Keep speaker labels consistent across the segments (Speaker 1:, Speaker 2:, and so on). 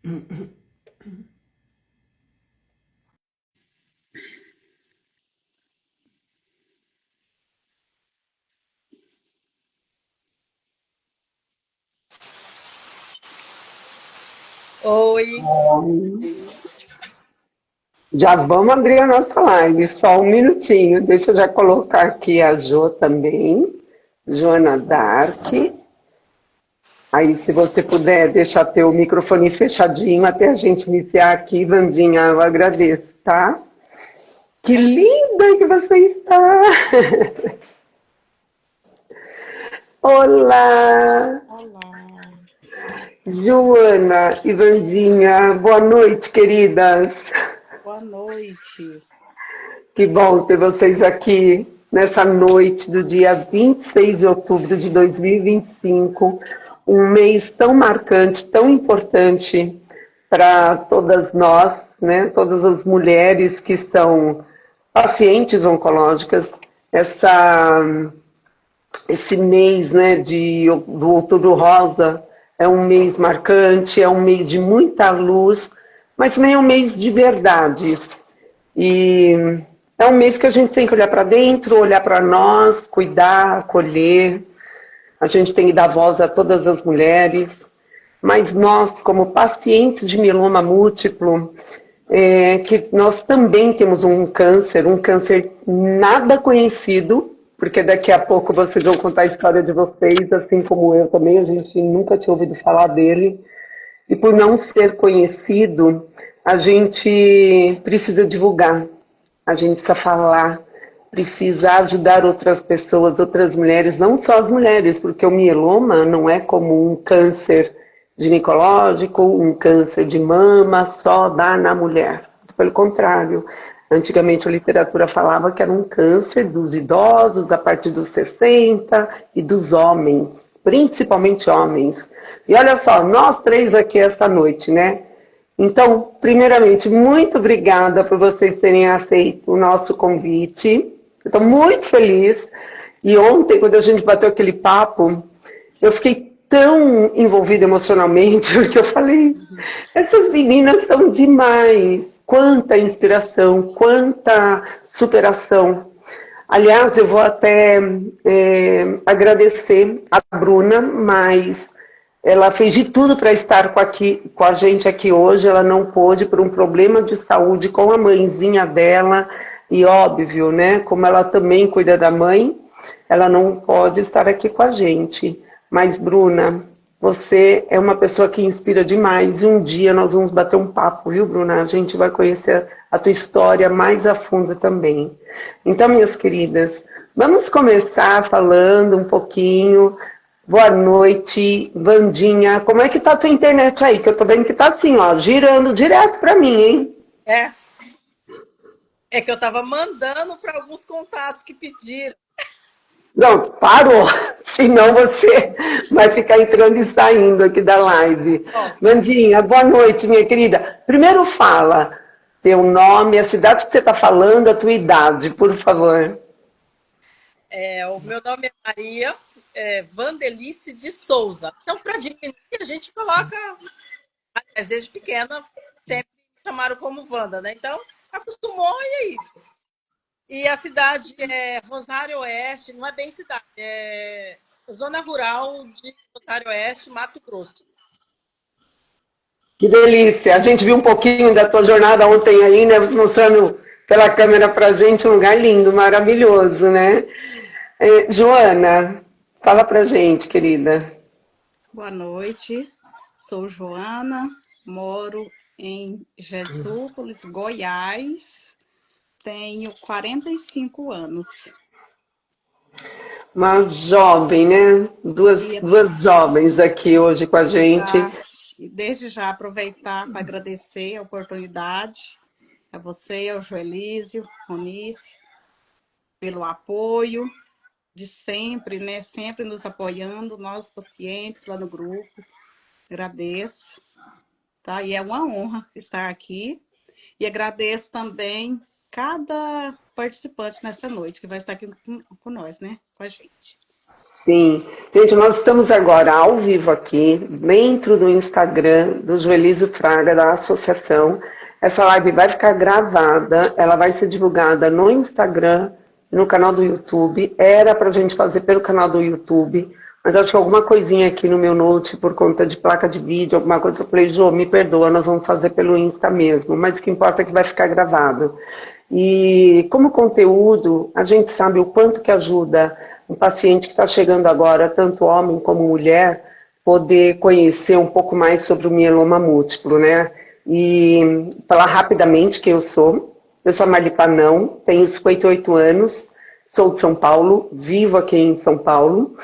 Speaker 1: Oi,
Speaker 2: Já vamos abrir a nossa live, só um minutinho. Deixa eu já colocar aqui a Jo também, Joana Dark. Aí, se você puder deixar teu microfone fechadinho até a gente iniciar aqui, Vandinha, eu agradeço, tá? Que linda que você está! Olá,
Speaker 1: olá.
Speaker 2: Joana e Vandinha, boa noite, queridas.
Speaker 1: Boa noite.
Speaker 2: Que bom ter vocês aqui nessa noite do dia 26 de outubro de 2025, um mês tão marcante, tão importante para todas nós, né? Todas as mulheres que estão pacientes oncológicas. Esse mês, né, do Outubro Rosa é um mês marcante, é um mês de muita luz, mas também é um mês de verdades. E é um mês que a gente tem que olhar para dentro, olhar para nós, cuidar, acolher. A gente tem que dar voz a todas as mulheres. Mas nós, como pacientes de mieloma múltiplo, que nós também temos um câncer nada conhecido, porque daqui a pouco vocês vão contar a história de vocês, assim como eu também, a gente nunca tinha ouvido falar dele. E por não ser conhecido, a gente precisa divulgar, a gente precisa falar, precisa ajudar outras pessoas, outras mulheres, não só as mulheres, porque o mieloma não é como um câncer ginecológico, um câncer de mama, só dá na mulher. Pelo contrário, antigamente a literatura falava que era um câncer dos idosos a partir dos 60 e dos homens, principalmente homens. E olha só, nós três aqui esta noite, né? Então, primeiramente, muito obrigada por vocês terem aceito o nosso convite. Eu estou muito feliz. E ontem, quando a gente bateu aquele papo, eu fiquei tão envolvida emocionalmente, porque eu falei, essas meninas são demais. Quanta inspiração, quanta superação. Aliás, eu vou até agradecer a Bruna, mas ela fez de tudo para estar com a gente aqui hoje. Ela não pôde por um problema de saúde com a mãezinha dela. E óbvio, né? Como ela também cuida da mãe, ela não pode estar aqui com a gente. Mas, Bruna, você é uma pessoa que inspira demais. E um dia nós vamos bater um papo, viu, Bruna? A gente vai conhecer a tua história mais a fundo também. Então, minhas queridas, vamos começar falando um pouquinho. Boa noite, Vandinha. Como é que tá a tua internet aí? Que eu tô vendo que tá assim, ó, girando direto pra mim, hein?
Speaker 1: É, é que eu estava mandando para alguns contatos que pediram.
Speaker 2: Não, parou. Senão você vai ficar entrando e saindo aqui da live.
Speaker 1: Ó,
Speaker 2: Vandinha, boa noite, minha querida. Primeiro fala teu nome, a cidade que você tá falando, a tua idade, por favor.
Speaker 1: o meu nome é Maria Vandelice de Souza. Então, para diminuir, a gente coloca, aliás, desde pequena, sempre me chamaram como Wanda, né? Então, acostumou e é isso. E a cidade é Rosário Oeste, não é bem cidade, é zona rural de Rosário Oeste, Mato Grosso.
Speaker 2: Que delícia. A gente viu um pouquinho da tua jornada ontem aí, né? Você mostrando pela câmera pra gente um lugar lindo, maravilhoso, né? Joana, fala pra gente, querida.
Speaker 3: Boa noite, sou Joana, moro em Jesúpolis, Goiás, tenho 45 anos.
Speaker 2: Uma jovem, né?
Speaker 3: E
Speaker 2: Duas jovens aqui hoje com a gente.
Speaker 3: desde já aproveitar para agradecer a oportunidade a você, ao Joelísio, Ronice, pelo apoio de sempre, né? Sempre nos apoiando, nós pacientes lá no grupo. Agradeço, tá? E é uma honra estar aqui. E agradeço também cada participante nessa noite que vai estar aqui com nós, né? Com a gente.
Speaker 2: Sim. Gente, nós estamos agora ao vivo aqui, dentro do Instagram do Joelísio Fraga, da associação. Essa live vai ficar gravada, ela vai ser divulgada no Instagram, no canal do YouTube. Era para a gente fazer pelo canal do YouTube, mas acho que alguma coisinha aqui no meu note, por conta de placa de vídeo, alguma coisa, eu falei, Jô, me perdoa, nós vamos fazer pelo Insta mesmo, mas o que importa é que vai ficar gravado. E como conteúdo, a gente sabe o quanto que ajuda um paciente que está chegando agora, tanto homem como mulher, poder conhecer um pouco mais sobre o mieloma múltiplo, né? E falar rapidamente quem eu sou. Eu sou a Marli Panão, tenho 58 anos, sou de São Paulo, vivo aqui em São Paulo.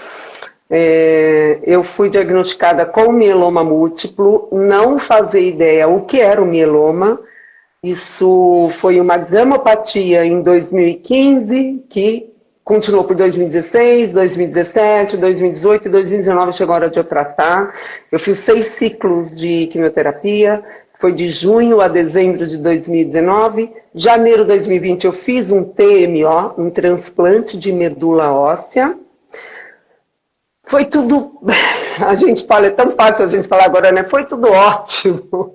Speaker 2: Eu fui diagnosticada com mieloma múltiplo, não fazia ideia o que era o mieloma. Isso foi uma gamopatia em 2015, que continuou por 2016, 2017, 2018 e 2019 chegou a hora de eu tratar. Eu fiz 6 ciclos de quimioterapia, foi de junho a dezembro de 2019. Janeiro de 2020 eu fiz um TMO, um transplante de medula óssea. Foi tudo, a gente fala, é tão fácil a gente falar agora, né? Foi tudo ótimo.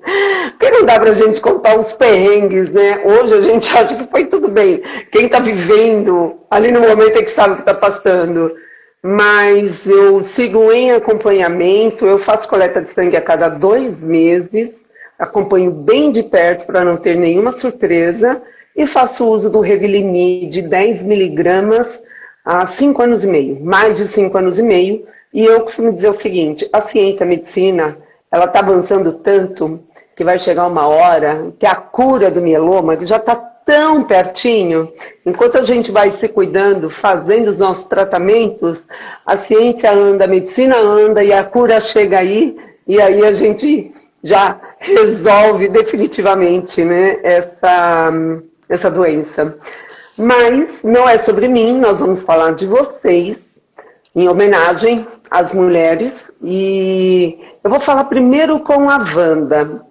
Speaker 2: Porque não dá pra gente contar os perrengues, né? Hoje a gente acha que foi tudo bem. Quem tá vivendo ali no momento é que sabe o que tá passando. Mas eu sigo em acompanhamento, eu faço coleta de sangue a cada 2 meses, acompanho bem de perto para não ter nenhuma surpresa e faço uso do Revlimid de 10 miligramas há 5 anos e meio, mais de 5 anos e meio, e eu costumo dizer o seguinte, a ciência, a medicina, ela está avançando tanto que vai chegar uma hora que a cura do mieloma, que já está tão pertinho, enquanto a gente vai se cuidando, fazendo os nossos tratamentos, a ciência anda, a medicina anda e a cura chega aí, e aí a gente já resolve definitivamente, né, essa doença. Mas não é sobre mim, nós vamos falar de vocês, em homenagem às mulheres. E eu vou falar primeiro com a Wanda,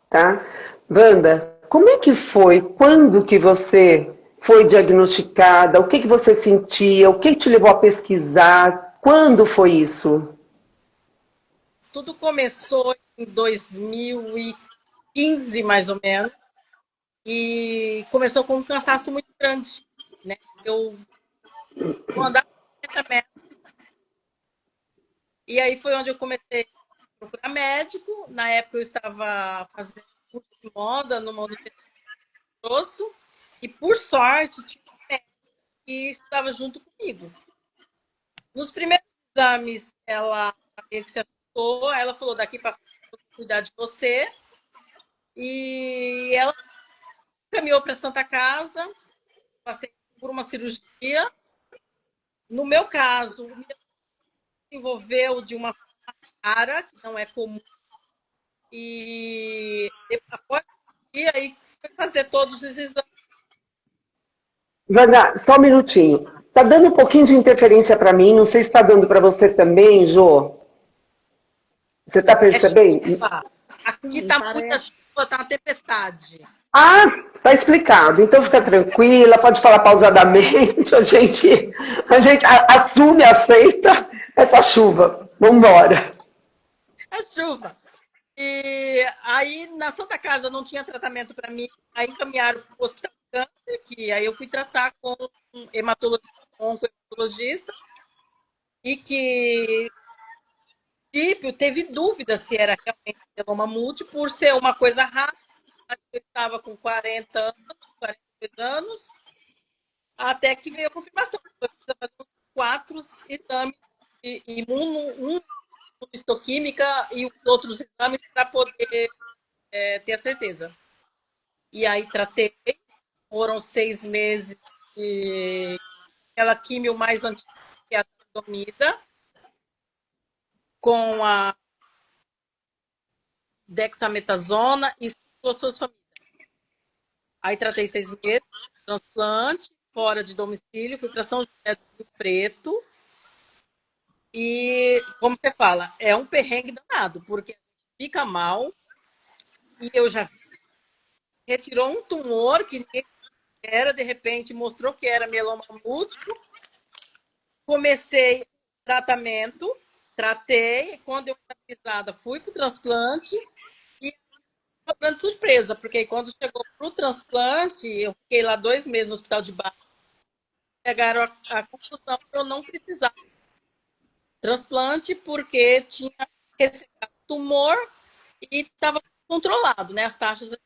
Speaker 2: tá? Wanda, como é que foi? Quando que você foi diagnosticada? O que que você sentia? O que te levou a pesquisar? Quando foi isso?
Speaker 1: Tudo começou em 2015, mais ou menos. E começou com um cansaço muito grande, né? Eu andava 50 metros, e aí foi onde eu comecei a procurar médico. Na época eu estava fazendo curso de moda no Mato Grosso, e por sorte tinha um médico que estava junto comigo. Nos primeiros exames, ela meio que se assustou, ela falou, daqui para frente eu vou cuidar de você. E ela caminhou para Santa Casa, passei por uma cirurgia. No meu caso, me desenvolveu de uma forma rara, que não é comum. E após e aí foi fazer todos os exames.
Speaker 2: Wanda, só um minutinho. Tá dando um pouquinho de interferência para mim, não sei se está dando para você também, Jô. Você está percebendo?
Speaker 1: Aqui está muita chuva, está uma tempestade.
Speaker 2: Ah, tá explicado. Então fica tranquila, pode falar pausadamente, a gente assume, aceita essa chuva. Vamos embora.
Speaker 1: É chuva. E aí na Santa Casa não tinha tratamento para mim, aí encaminharam para o Hospital de Câncer, que aí eu fui tratar com um onco-hematologista, e que teve dúvida se era realmente mieloma múltiplo, por ser uma coisa rara. Eu estava com 40 anos, 42 anos, até que veio a confirmação. Eu precisava fazer 4 exames de imunohistoquímica e os outros exames para poder ter a certeza. E aí tratei, foram 6 meses de aquela químio mais antiga, que é a talidomida, com a dexametasona e ciclofosfamida. Aí tratei 6 meses, transplante, fora de domicílio, fui para São José do Rio Preto. E, como você fala, é um perrengue danado, porque fica mal. E eu já retirou um tumor que ninguém era, de repente mostrou que era mieloma múltiplo. Comecei tratamento, tratei, quando eu fui estabilizada, fui para o transplante e uma grande surpresa, porque quando chegou para o transplante, eu fiquei lá 2 meses no hospital de base, chegaram a conclusão que eu não precisava de transplante porque tinha ressecado tumor e estava controlado, né? As taxas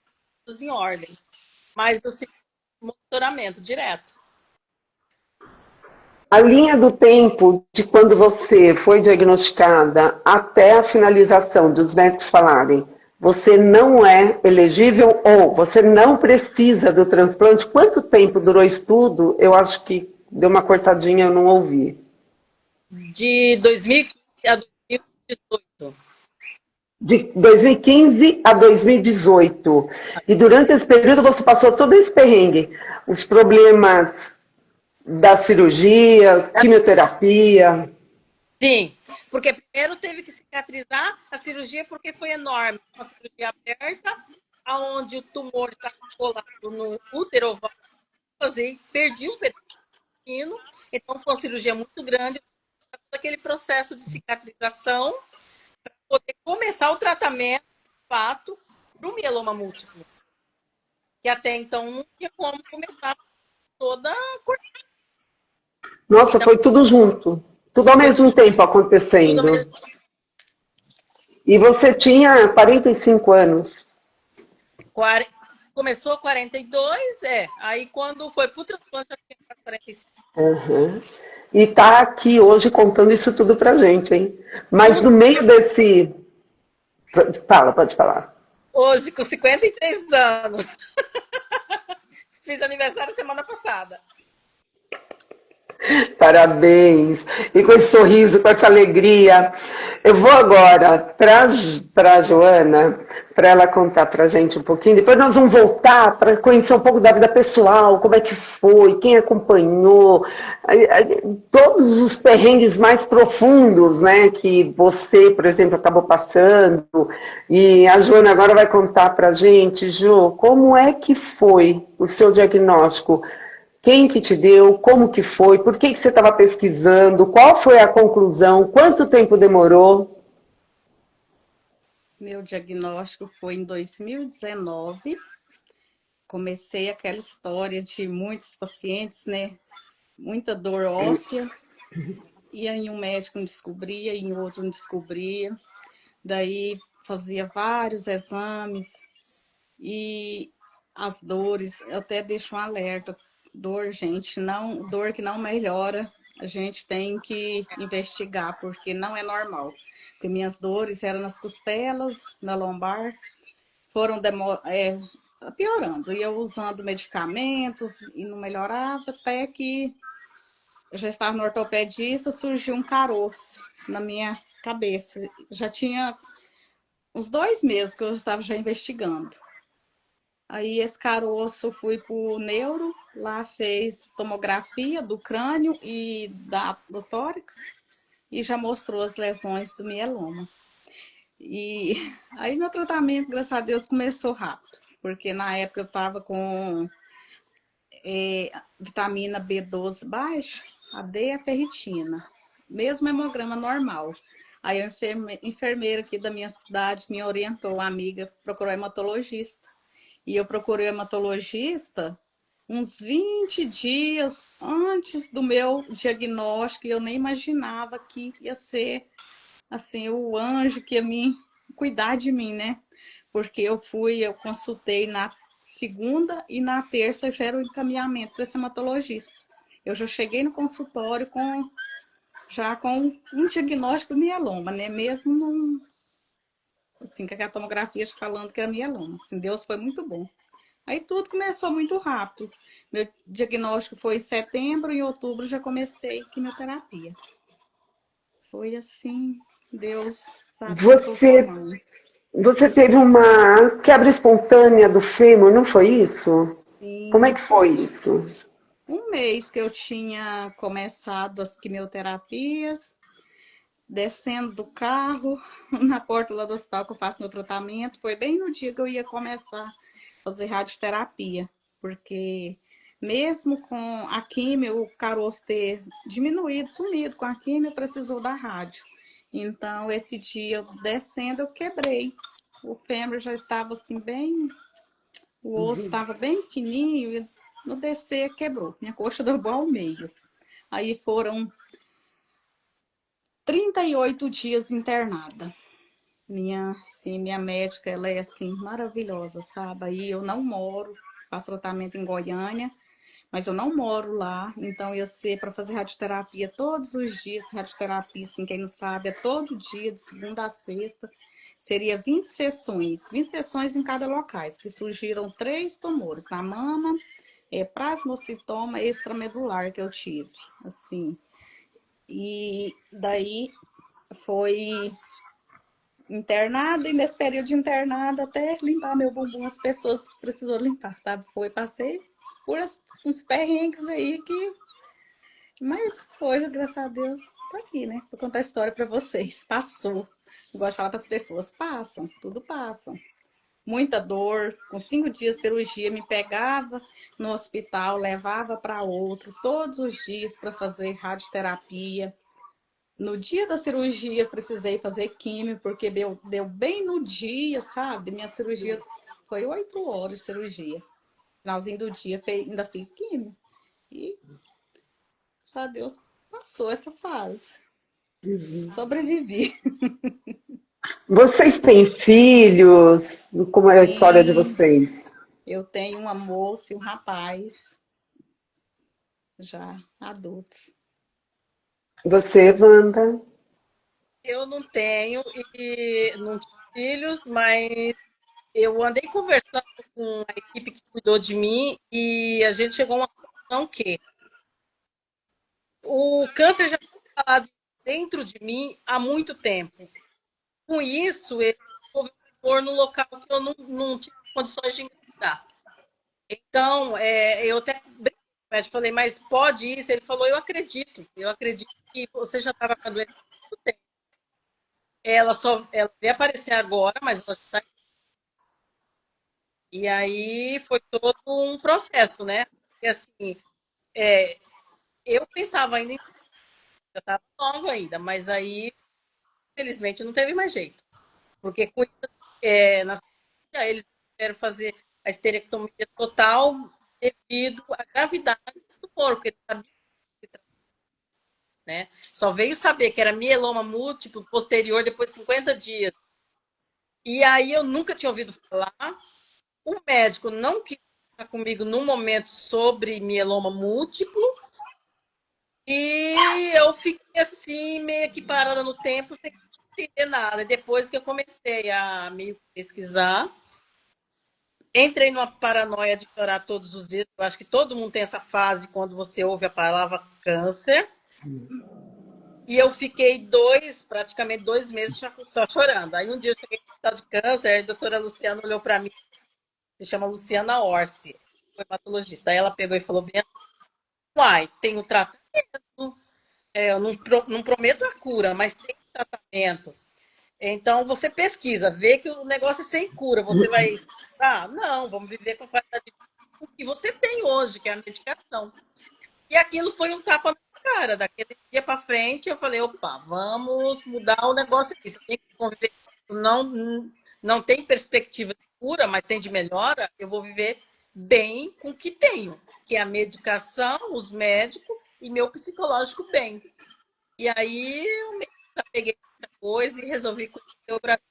Speaker 1: em ordem. Mas eu segui monitoramento direto.
Speaker 2: A linha do tempo de quando você foi diagnosticada até a finalização dos médicos falarem você não é elegível ou você não precisa do transplante, quanto tempo durou isso tudo? Eu acho que deu uma cortadinha, eu não ouvi.
Speaker 1: De 2015 a 2018.
Speaker 2: De 2015 a 2018. E durante esse período você passou todo esse perrengue. Os problemas da cirurgia, quimioterapia.
Speaker 1: Sim, porque primeiro teve que cicatrizar a cirurgia porque foi enorme. Uma cirurgia aberta, onde o tumor estava colado no útero ovário, e perdi um pedacinho. Então foi uma cirurgia muito grande. Aquele processo de cicatrização para poder começar o tratamento, de fato, para o mieloma múltiplo. Que até então não tinha como começar toda a coisa.
Speaker 2: Nossa,
Speaker 1: Então,
Speaker 2: foi tudo junto. Tudo ao
Speaker 1: foi
Speaker 2: mesmo tempo
Speaker 1: tudo
Speaker 2: acontecendo. E você tinha 45 anos.
Speaker 1: Começou 42, aí quando foi pro transplante, já tinha 45.
Speaker 2: Uhum. E tá aqui hoje contando isso tudo pra gente, hein? Mas
Speaker 1: Tudo
Speaker 2: no meio desse. Fala, pode falar.
Speaker 1: hoje, com 53 anos. Fiz aniversário semana passada.
Speaker 2: Parabéns! E com esse sorriso, com essa alegria. Eu vou agora para a Joana, para ela contar para a gente um pouquinho. Depois nós vamos voltar para conhecer um pouco da vida pessoal, como é que foi, quem acompanhou, todos os perrengues mais profundos, né, que você, por exemplo, acabou passando. E a Joana agora vai contar para a gente, Jo, como é que foi o seu diagnóstico? Quem que te deu? Como que foi? Por que que você estava pesquisando? Qual foi a conclusão? Quanto tempo demorou?
Speaker 3: Meu diagnóstico foi em 2019. Comecei aquela história de muitos pacientes, né? Muita dor óssea. Ia em um médico não descobria, em outro não descobria. Daí fazia vários exames e as dores, eu até deixo um alerta. Dor, gente, não, dor que não melhora, a gente tem que investigar, porque não é normal. Porque minhas dores eram nas costelas, na lombar, foram piorando. E eu usando medicamentos e não melhorava, até que eu já estava no ortopedista, surgiu um caroço na minha cabeça. Já tinha uns 2 meses que eu estava já investigando. Aí esse caroço fui pro neuro, lá fez tomografia do crânio e do tórax e já mostrou as lesões do mieloma. E aí meu tratamento, graças a Deus, começou rápido, porque na época eu estava com vitamina B12 baixa, a D é a ferritina, mesmo hemograma normal. Aí a enfermeira aqui da minha cidade me orientou, uma amiga procurou hematologista. E eu procurei o hematologista uns 20 dias antes do meu diagnóstico, e eu nem imaginava que ia ser assim o anjo que ia cuidar de mim, né? Porque eu consultei na segunda e na terça já era o encaminhamento para esse hematologista. Eu já cheguei no consultório já com um diagnóstico de mieloma, né? Mesmo num, assim, com a tomografia falando que era mieloma. Assim, Deus foi muito bom. Aí tudo começou muito rápido. Meu diagnóstico foi em setembro, em outubro já comecei quimioterapia. Foi assim, Deus sabe que colocou a
Speaker 2: Você,
Speaker 3: mão.
Speaker 2: você teve uma quebra espontânea do fêmur, não foi isso? Como é
Speaker 3: Em
Speaker 2: que foi isso?
Speaker 3: um mês que eu tinha começado as quimioterapias, descendo do carro, na porta lá do hospital que eu faço meu tratamento, foi bem no dia que eu ia começar a fazer radioterapia, porque mesmo com a químio, o caroço ter diminuído, sumido com a químio, precisou da rádio. Então, esse dia descendo, eu quebrei. O fêmur já estava assim bem... O osso estava bem fininho e no descer quebrou. Minha coxa dobrou ao meio. Aí foram 38 dias internada. Minha médica, ela é assim, maravilhosa, sabe? Aí eu não moro, faço tratamento em Goiânia, mas eu não moro lá, então ia ser para fazer radioterapia todos os dias. Radioterapia, assim, quem não sabe, é todo dia, de segunda a sexta. Seria 20 sessões, 20 sessões em cada locais, que surgiram 3 tumores, na mama, plasmocitoma extramedular que eu tive, assim. E daí foi internada, e nesse período de internada, até limpar meu bumbum, as pessoas precisou limpar, sabe? Passei por uns perrengues aí que... Mas hoje, graças a Deus, tô aqui, né? Vou contar a história para vocês. Passou. Eu gosto de falar para as pessoas, passam, tudo passam. Muita dor, com 5 dias de cirurgia, me pegava no hospital, levava para outro, todos os dias para fazer radioterapia. No dia da cirurgia, precisei fazer químio, porque deu bem no dia, sabe? Minha cirurgia foi 8 horas de cirurgia. Finalzinho do dia, ainda fiz químio. E, só Deus, passou essa fase. Sobrevivi.
Speaker 2: Vocês têm filhos? Como é a história de
Speaker 3: Sim,
Speaker 2: vocês?
Speaker 3: eu tenho uma moça e um rapaz, já adultos.
Speaker 2: Você, Wanda?
Speaker 1: Eu não tenho e não tive filhos, mas eu andei conversando com a equipe que cuidou de mim e a gente chegou a uma conclusão que o câncer já foi instalado dentro de mim há muito tempo. Com isso, ele resolveu pôr no local que eu não tive condições de engravidar. Então, eu até brinquei com o médico, falei, mas pode isso? Ele falou, eu acredito que você já estava com a doença há muito tempo. Ela veio aparecer agora, mas ela já está. E aí foi todo um processo, né? Porque assim, eu pensava ainda, eu estava nova ainda, mas aí, infelizmente, não teve mais jeito. Porque na cirurgia, eles quiseram fazer a esterectomia total devido à gravidade do tumor, porque eles sabiam, né? Só veio saber que era mieloma múltiplo posterior depois de 50 dias. E aí eu nunca tinha ouvido falar. O médico não quis falar comigo no momento sobre mieloma múltiplo. E eu fiquei assim, meio que parada no tempo, sem entender nada. Depois que eu comecei a meio pesquisar, entrei numa paranoia de chorar todos os dias. Eu acho que todo mundo tem essa fase quando você ouve a palavra câncer. E eu fiquei praticamente 2 meses só chorando. Aí um dia eu cheguei no hospital de câncer, a doutora Luciana olhou para mim, se chama Luciana Orsi, foi hematologista. Aí ela pegou e falou bem, uai, tem o tratamento, eu não prometo a cura, mas tem o tratamento. Então você pesquisa, vê que o negócio é sem cura, você vai, não, vamos viver com qualidade de vida com o que você tem hoje, que é a medicação. E aquilo foi um tapa na cara. Daquele dia para frente, eu falei, opa, vamos mudar o negócio aqui. Se eu tenho que conviver, não tem perspectiva de cura, mas tem de melhora, eu vou viver bem com o que tenho, que é a medicação, os médicos e meu psicológico bem. E aí eu peguei muita coisa e resolvi conhecer o Brasil.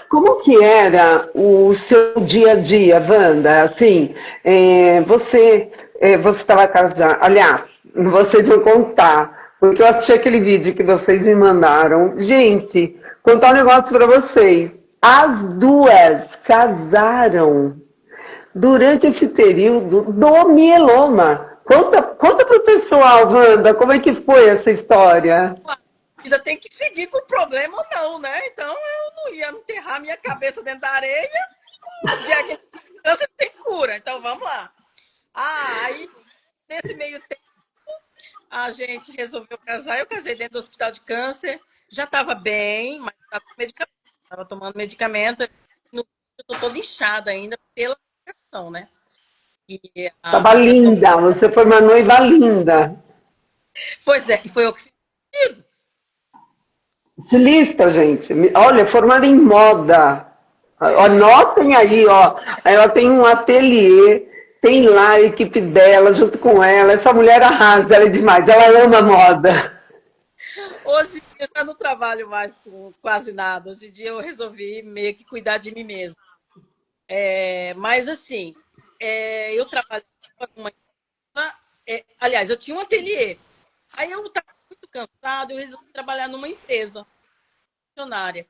Speaker 2: Como que era o seu dia a dia, Wanda? Assim, você estava casada. Aliás, você tinha contar, porque eu assisti aquele vídeo que vocês me mandaram. Gente, contar um negócio para vocês. As duas casaram durante esse período do mieloma. Conta para o pessoal, Wanda, como é que foi essa história?
Speaker 1: Ainda tem que seguir com o problema ou não, né? Então eu não ia enterrar minha cabeça dentro da areia, já que câncer tem cura. Então vamos lá. Aí nesse meio tempo a gente resolveu casar. Eu casei dentro do hospital de câncer, já estava bem, mas estava com medicamento, estava tomando medicamento. Eu estou toda inchada ainda pela medicação, né? E
Speaker 2: Estava linda, você foi uma noiva linda.
Speaker 1: Pois é, e foi eu que fiz.
Speaker 2: Estilista, gente. Olha, formada em moda. Anotem aí, ó. Ela tem um ateliê, tem lá a equipe dela junto com ela. Essa mulher arrasa, ela é demais. Ela ama moda.
Speaker 1: Hoje em dia eu já não trabalho mais com quase nada. Hoje em dia eu resolvi meio que cuidar de mim mesma. Mas assim, eu trabalhava numa empresa, aliás, eu tinha um ateliê. Aí eu estava muito cansada, eu resolvi trabalhar numa empresa funcionária.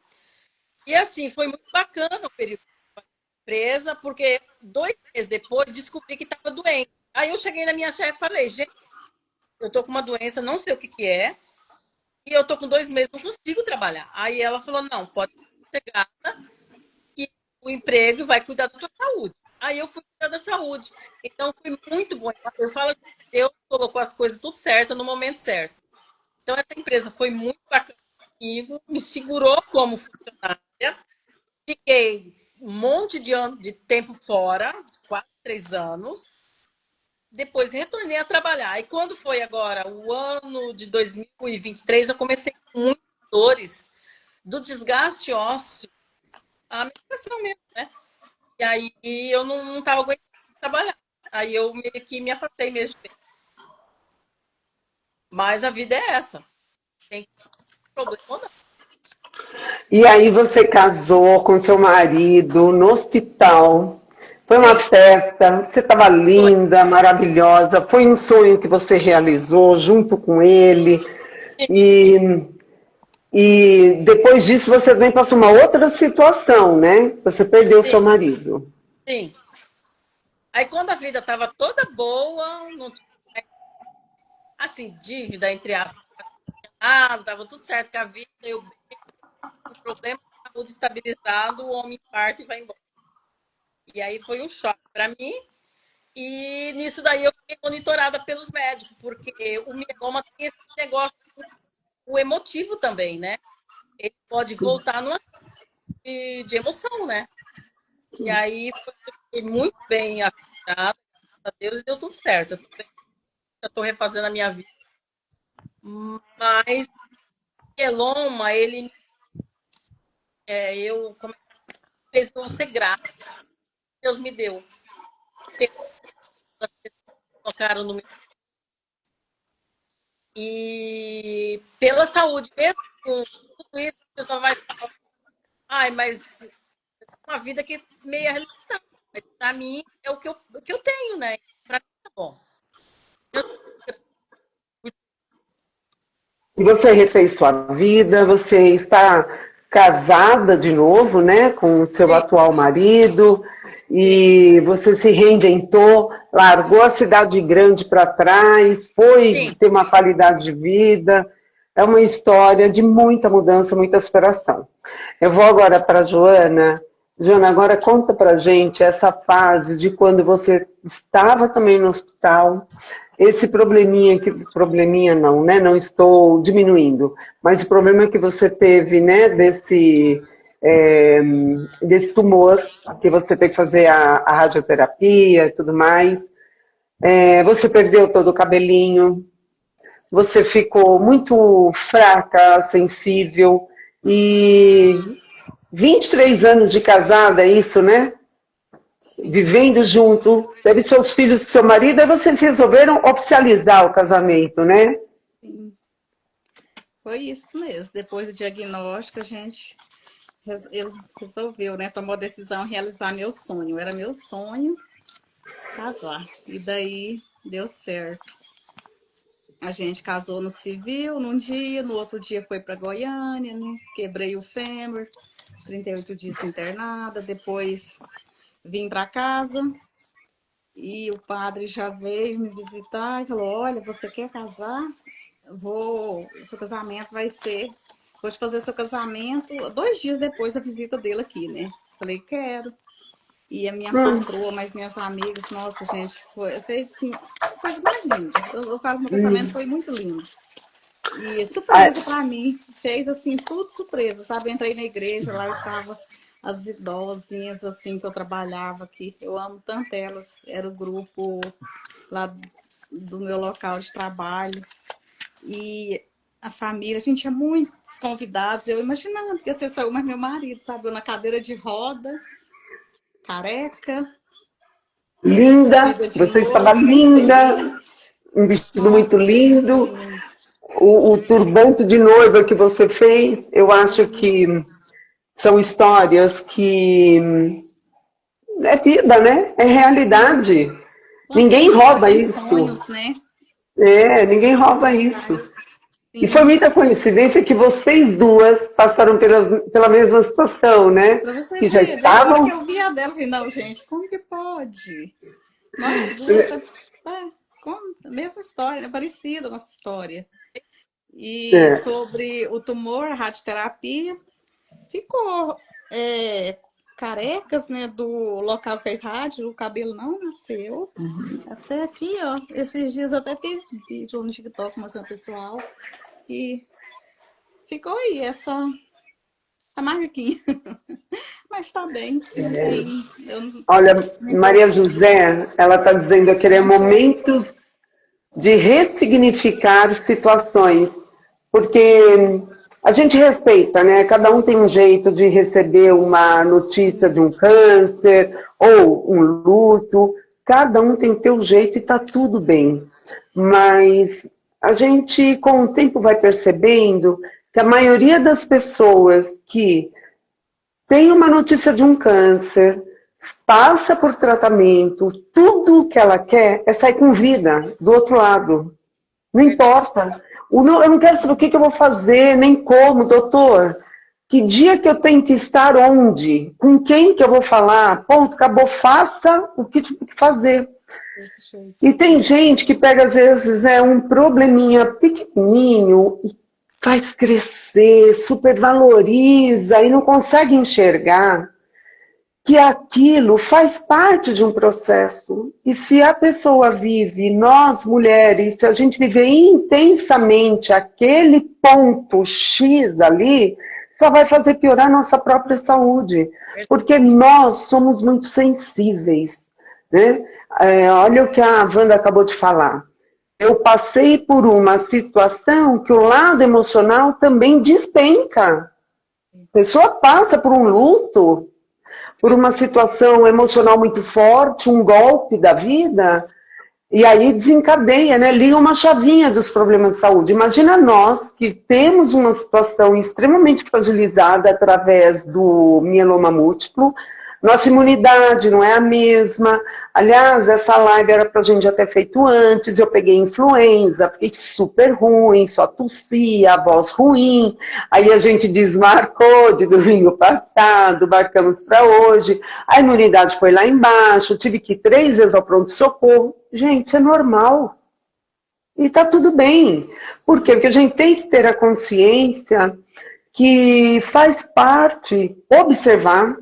Speaker 1: E assim, foi muito bacana o período da empresa, porque 2 meses depois descobri que estava doente. Aí eu cheguei na minha chefe e falei, gente, eu estou com uma doença, não sei o que que é, e eu estou com 2 meses, não consigo trabalhar. Aí ela falou, não, pode ser grata, que o emprego vai cuidar da tua saúde. Aí eu fui cuidar da saúde. Então foi muito bom. Eu falo assim, Deus colocou as coisas tudo certas no momento certo. Então essa empresa foi muito bacana comigo, me segurou como funcionária, fiquei um monte de tempo fora, 4, 3 anos. Depois retornei a trabalhar. E quando foi agora o ano de 2023, eu comecei com muitas dores do desgaste ósseo, a medicação mesmo, né? E aí eu não estava aguentando trabalhar. Aí eu meio que me afastei mesmo. Mas a vida é essa. Tem problema ou não.
Speaker 2: E aí você casou com seu marido no hospital. Foi uma
Speaker 1: Sim,
Speaker 2: festa, você estava
Speaker 1: foi.
Speaker 2: linda, maravilhosa. Foi um sonho que você realizou junto com ele. E, e depois disso você também passou uma outra situação, né? Você perdeu seu
Speaker 1: Sim,
Speaker 2: marido.
Speaker 1: sim. Aí quando a vida estava toda boa, não tinha assim, dívida, entre aspas, nada, estava tudo certo com a vida, eu com problema de saúde estabilizado, o homem parte e vai embora. E aí foi um choque para mim. E nisso daí eu fiquei monitorada pelos médicos, porque o mieloma tem esse negócio, o emotivo também, né? Ele pode voltar numa de emoção, né? E aí eu fiquei muito bem assessorada, graças a Deus, e deu tudo certo. Eu estou refazendo a minha vida. Mas o mieloma, ele eu fez eu ser grata, Deus me deu. As pessoas colocaram no meu. E pela saúde, mesmo com tudo isso, a pessoa vai falar, ai, mas uma vida que é meia religião. Mas para mim é o que eu tenho, né? Para mim tá bom. Eu,
Speaker 2: E você refez sua vida, você está casada de novo, né, com o seu
Speaker 1: sim,
Speaker 2: atual marido,
Speaker 1: sim,
Speaker 2: e você se reinventou, largou a cidade grande para trás, foi
Speaker 1: sim.
Speaker 2: ter uma qualidade de vida. É uma história de muita mudança, muita superação. Eu vou agora para a Joana. Joana, agora conta para gente essa fase de quando você estava também no hospital, esse probleminha, probleminha não, né? Não estou diminuindo, mas o problema que você teve, né, desse tumor, que você tem que fazer a radioterapia e tudo mais. Você perdeu todo o cabelinho, você ficou muito fraca, sensível, e 23 anos de casada, é isso, né?
Speaker 3: Sim,
Speaker 2: Vivendo junto, teve seus filhos e seu marido, aí vocês resolveram oficializar o casamento, né?
Speaker 3: sim. Foi isso mesmo. Depois do diagnóstico, eu resolveu, né? Tomou a decisão de realizar meu sonho. Era meu sonho casar. E daí deu certo. A gente casou no civil num dia, no outro dia foi para Goiânia, né? Quebrei o fêmur, 38 dias internada, depois vim para casa e o padre já veio me visitar e falou: "Olha, você quer casar? Seu casamento vai ser, vou te fazer seu casamento 2 dias depois da visita dele aqui, né?" Falei: "Quero." E a minha patroa, mas minhas amigas, nossa, gente, fez assim, coisa mais linda. Eu falo que meu casamento foi muito lindo. E
Speaker 2: Ah,
Speaker 3: surpresa pra mim, fez assim, tudo surpresa, sabe? Eu entrei na igreja, lá estava as idosinhas, assim, que eu trabalhava aqui. Eu amo tanto elas. Era o grupo lá do meu local de trabalho. E a família, a gente tinha muitos convidados. Eu imaginando que ia ser só eu, mas meu marido, sabe? Eu na cadeira de rodas, careca,
Speaker 2: Linda,
Speaker 3: vestida de
Speaker 2: você estava
Speaker 3: noiva, muito
Speaker 2: linda,
Speaker 3: feliz.
Speaker 2: um vestido muito
Speaker 3: Nossa,
Speaker 2: lindo.
Speaker 3: sim.
Speaker 2: O turbante de noiva que você fez, eu acho que são histórias que é vida, né? É realidade.
Speaker 3: Quanto
Speaker 2: Ninguém
Speaker 3: tempo
Speaker 2: rouba
Speaker 3: tem
Speaker 2: isso.
Speaker 3: sonhos, né?
Speaker 2: É, ninguém rouba isso. E foi
Speaker 3: Sim.
Speaker 2: muita coincidência que vocês duas passaram pela mesma situação, né?
Speaker 3: Pra você
Speaker 2: Que já
Speaker 3: ver, desde a hora que
Speaker 2: estavam.
Speaker 3: eu vi a dela, eu falei, não, gente, como que pode? Nós duas, com a mesma história, né? Parecida a nossa história. E
Speaker 2: É,
Speaker 3: sobre o tumor, a radioterapia, ficou carecas, né, do local que fez rádio, o cabelo não nasceu. Até aqui, ó, esses dias até fiz vídeo no TikTok mostrando o pessoal. E ficou aí essa marquinha. Mas tá bem, sim. Eu não
Speaker 2: olha,
Speaker 3: me
Speaker 2: Maria
Speaker 3: importo.
Speaker 2: José, ela está dizendo que é momentos de ressignificar situações, porque a gente respeita, né? Cada um tem um jeito de receber uma notícia de um câncer ou um luto, cada um tem o seu jeito e está tudo bem. Mas a gente, com o tempo, vai percebendo que a maioria das pessoas que tem uma notícia de um câncer, passa por tratamento, tudo o que ela quer é sair com vida do outro lado. Não importa. Eu não quero saber o que eu vou fazer, nem como, doutor. Que dia que eu tenho que estar onde? Com quem que eu vou falar? Ponto, acabou, faça o que tiver que fazer. E tem gente que pega, às vezes, um probleminha pequenininho e faz crescer, supervaloriza e não consegue enxergar que aquilo faz parte de um processo. E se a pessoa vive, nós mulheres, se a gente viver intensamente aquele ponto X ali, só vai fazer piorar a nossa própria saúde. Porque nós somos muito sensíveis. Né? Olha o que a Wanda acabou de falar. Eu passei por uma situação que o lado emocional também despenca. A pessoa passa por um luto, por uma situação emocional muito forte, um golpe da vida, e aí desencadeia, né? Liga uma chavinha dos problemas de saúde. Imagina nós que temos uma situação extremamente fragilizada através do mieloma múltiplo, nossa imunidade não é a mesma. Aliás, essa live era pra gente já ter feito antes. Eu peguei influenza, fiquei super ruim, só tossia, a voz ruim. Aí a gente desmarcou de domingo passado, marcamos para hoje. A imunidade foi lá embaixo, tive que ir 3 vezes ao pronto-socorro. Gente, isso é normal. E tá tudo bem. Por quê? Porque a gente tem que ter a consciência que faz parte observar,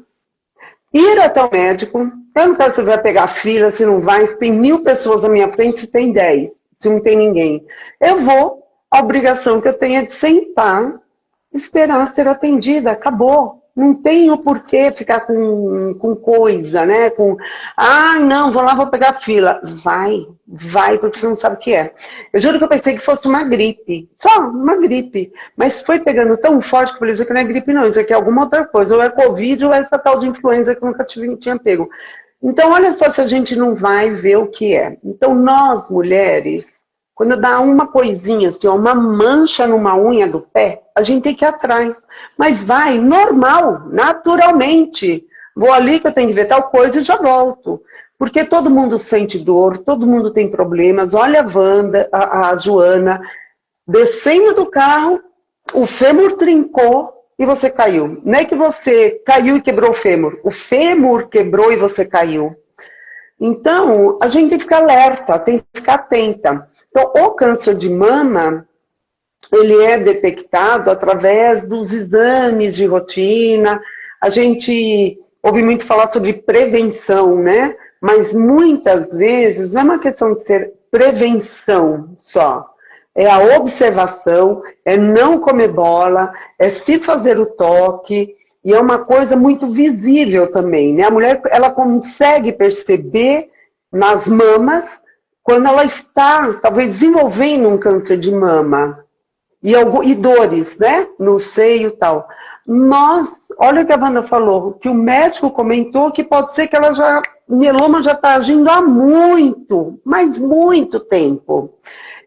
Speaker 2: ir até o médico. Eu não quero se vai pegar fila, se não vai, se tem 1000 pessoas na minha frente, se tem 10, se não tem ninguém. Eu vou, a obrigação que eu tenho é de sentar, esperar ser atendida, acabou. Não tenho por que ficar com coisa, né? Não, vou lá, vou pegar fila. Vai, porque você não sabe o que é. Eu juro que eu pensei que fosse uma gripe, só uma gripe. Mas foi pegando tão forte que eu falei, isso aqui não é gripe não, isso aqui é alguma outra coisa. Ou é Covid ou é essa tal de influenza que eu nunca tinha pego. Então, olha só se a gente não vai ver o que é. Então, nós, mulheres, quando dá uma coisinha, assim, uma mancha numa unha do pé, a gente tem que ir atrás. Mas vai, normal, naturalmente. Vou ali que eu tenho que ver tal coisa e já volto. Porque todo mundo sente dor, todo mundo tem problemas. Olha a Wanda, a Joana, descendo do carro, o fêmur trincou e você caiu. Não é que você caiu e quebrou o fêmur quebrou e você caiu. Então, a gente tem que ficar alerta, tem que ficar atenta. Então, o câncer de mama, ele é detectado através dos exames de rotina. A gente ouve muito falar sobre prevenção, né? Mas muitas vezes não é uma questão de ser prevenção só. É a observação, é não comer bola, é se fazer o toque, E é uma coisa muito visível também, né? A mulher, ela consegue perceber nas mamas quando ela está, talvez, desenvolvendo um câncer de mama. E dores, né? No seio e tal. Olha o que a Wanda falou, que o médico comentou que pode ser que o mieloma já está agindo há muito, mas muito tempo.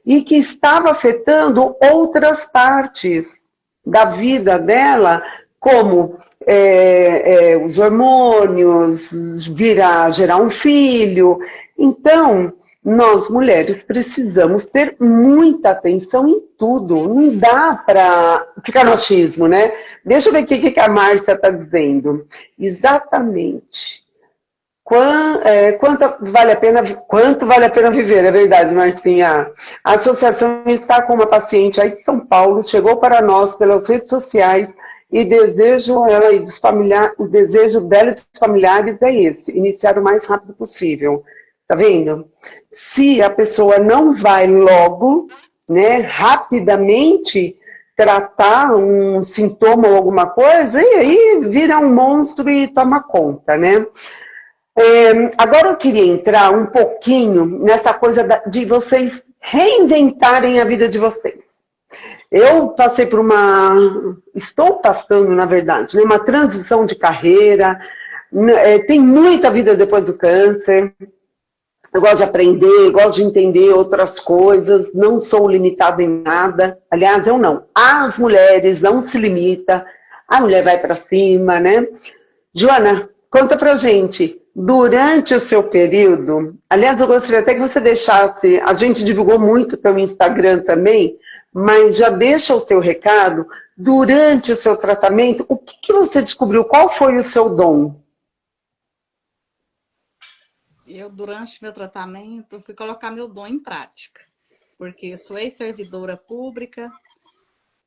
Speaker 2: E que estava afetando outras partes da vida dela, como os hormônios, gerar um filho. Então, nós mulheres precisamos ter muita atenção em tudo. Não dá para ficar no achismo, né? Deixa eu ver o que a Márcia está dizendo. Exatamente. Quanto vale a pena viver, é verdade, Marcinha. A associação está com uma paciente aí de São Paulo, chegou para nós pelas redes sociais e o desejo dela e dos familiares é esse, iniciar o mais rápido possível. Tá vendo? Se a pessoa não vai logo, né, rapidamente tratar um sintoma ou alguma coisa, e aí vira um monstro e toma conta, né? Agora eu queria entrar um pouquinho nessa coisa de vocês reinventarem a vida de vocês. Eu passei por estou passando, na verdade, né, uma transição de carreira, tem muita vida depois do câncer. Eu gosto de aprender, gosto de entender outras coisas, não sou limitada em nada. Aliás, eu não. As mulheres não se limita, a mulher vai para cima, né? Joana, conta pra gente, durante o seu período, aliás, eu gostaria até que você deixasse, a gente divulgou muito pelo Instagram também, mas já deixa o teu recado, durante o seu tratamento, o que você descobriu? Qual foi o seu dom?
Speaker 3: Eu, durante meu tratamento, fui colocar meu dom em prática, porque sou ex-servidora pública,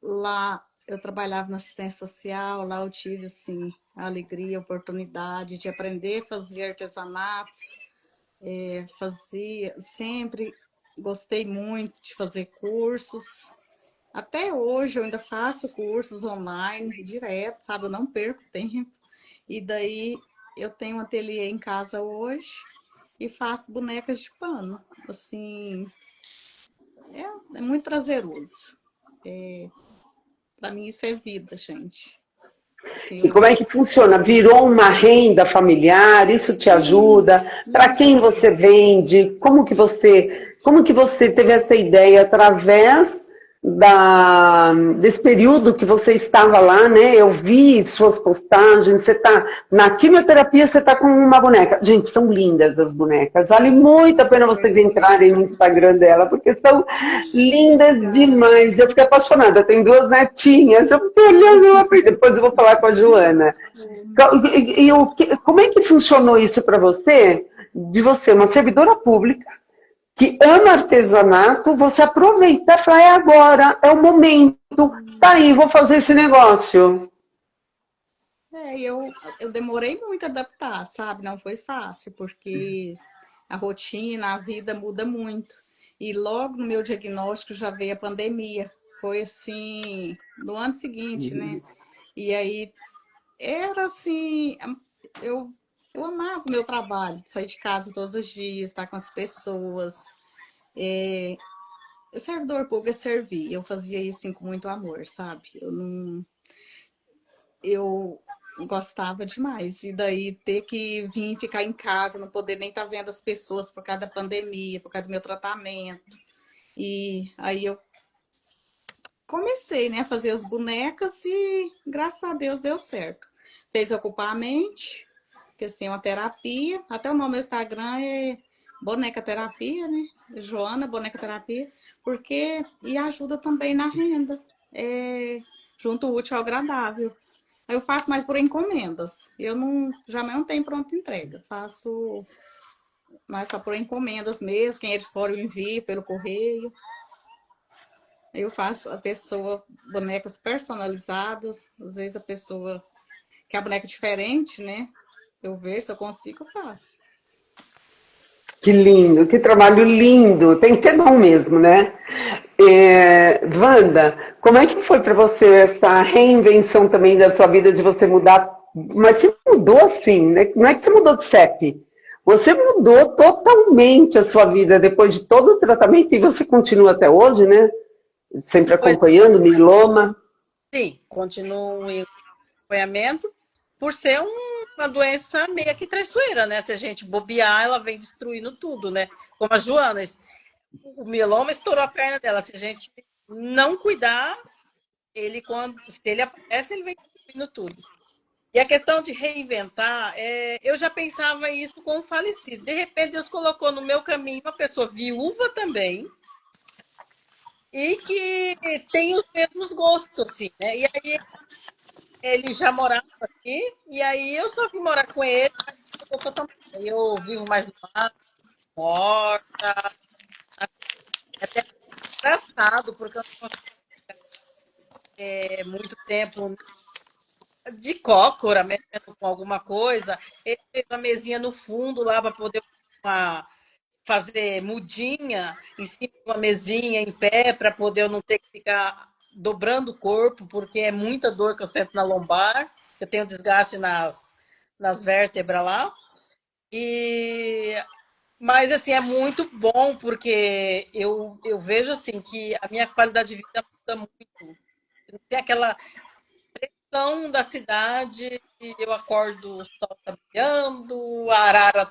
Speaker 3: lá eu trabalhava na assistência social, lá eu tive, assim, a alegria, a oportunidade de aprender a fazer artesanatos, sempre gostei muito de fazer cursos, até hoje eu ainda faço cursos online, direto, sabe, eu não perco tempo, e daí eu tenho um ateliê em casa hoje, e faço bonecas de pano. Assim, é muito prazeroso. Para mim isso é vida, gente. Assim,
Speaker 2: E como é que funciona? Virou uma renda familiar? Isso te ajuda? Para quem você vende? Como que você teve essa ideia através desse período que você estava lá, né? Eu vi suas postagens, você tá na quimioterapia, você tá com uma boneca. Gente, são lindas as bonecas. Vale muito a pena vocês entrarem no Instagram dela, porque são lindas demais. Eu fiquei apaixonada. Eu tenho 2 netinhas. Eu fiquei olhando, depois eu vou falar com a Joana. Como é que funcionou isso para você? De você, uma servidora pública, que ama artesanato, você aproveitar e falar, é agora, é o momento, tá aí, vou fazer esse negócio.
Speaker 3: Eu demorei muito a adaptar, sabe? Não foi fácil, porque a rotina, a vida muda muito. E logo no meu diagnóstico já veio a pandemia. Foi assim, no ano seguinte, né? E aí, era assim, eu amava o meu trabalho, sair de casa todos os dias, estar com as pessoas. O servidor público é servir, eu fazia isso assim, com muito amor, sabe? Eu gostava demais. E daí ter que vir ficar em casa, não poder nem estar vendo as pessoas por causa da pandemia, por causa do meu tratamento. E aí eu comecei, né, a fazer as bonecas e graças a Deus deu certo. Fez ocupar a mente, que assim, é uma terapia. Até o nome do meu Instagram é Boneca Terapia, né? Joana Boneca Terapia, e ajuda também na renda. Junto o útil ao agradável. Eu faço mais por encomendas. Eu jamais não tenho pronta entrega. Faço mais só por encomendas mesmo. Quem é de fora eu envio pelo correio. Eu faço bonecas personalizadas. Às vezes a pessoa quer a boneca diferente, né? Eu vejo se eu consigo, eu faço.
Speaker 2: Que lindo, que trabalho lindo. Tem que ter dom mesmo, né? Wanda, como é que foi para você essa reinvenção também da sua vida, de você mudar? Mas você mudou assim, né? Não é que você mudou de CEP. Você mudou totalmente a sua vida depois de todo o tratamento e você continua até hoje, né? Sempre
Speaker 1: Pois
Speaker 2: acompanhando mieloma.
Speaker 1: sim, continuo em acompanhamento por ser uma doença meio que traiçoeira, né? Se a gente bobear, ela vem destruindo tudo, né? Como a Joana, o mieloma estourou a perna dela. Se a gente não cuidar, se ele aparece, ele vem destruindo tudo. E a questão de reinventar, eu já pensava isso com o falecido. De repente, Deus colocou no meu caminho uma pessoa viúva também e que tem os mesmos gostos, assim, né? E aí ele já morava aqui, e aí eu só fui morar com ele, aí eu vivo mais no mar, morta, até engraçado, porque eu não consigo muito tempo de cócora, mexendo com alguma coisa. Ele fez uma mesinha no fundo lá para poder fazer mudinha em cima de uma mesinha em pé, para poder eu não ter que ficar dobrando o corpo, porque é muita dor que eu sinto na lombar, eu tenho desgaste nas vértebras lá. Mas assim, é muito bom, porque eu vejo assim que a minha qualidade de vida muda muito. Não tem aquela pressão da cidade, eu acordo, o sol tá brilhando, a arara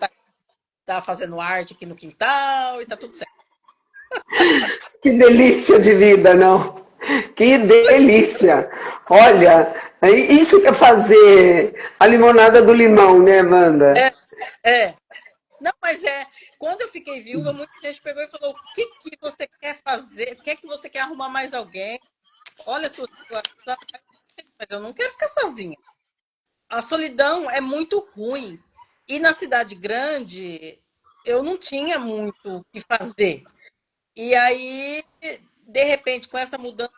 Speaker 1: tá fazendo arte aqui no quintal e tá tudo certo.
Speaker 2: Que delícia de vida, não? Que delícia! Olha, isso que é fazer a limonada do limão, né, Amanda?
Speaker 1: É. Não, mas quando eu fiquei viúva, muita gente pegou e falou: o que que você quer fazer? Por que que você quer arrumar mais alguém? Olha a sua situação. Mas eu não quero ficar sozinha. A solidão é muito ruim. E na cidade grande, eu não tinha muito o que fazer. E aí, de repente, com essa mudança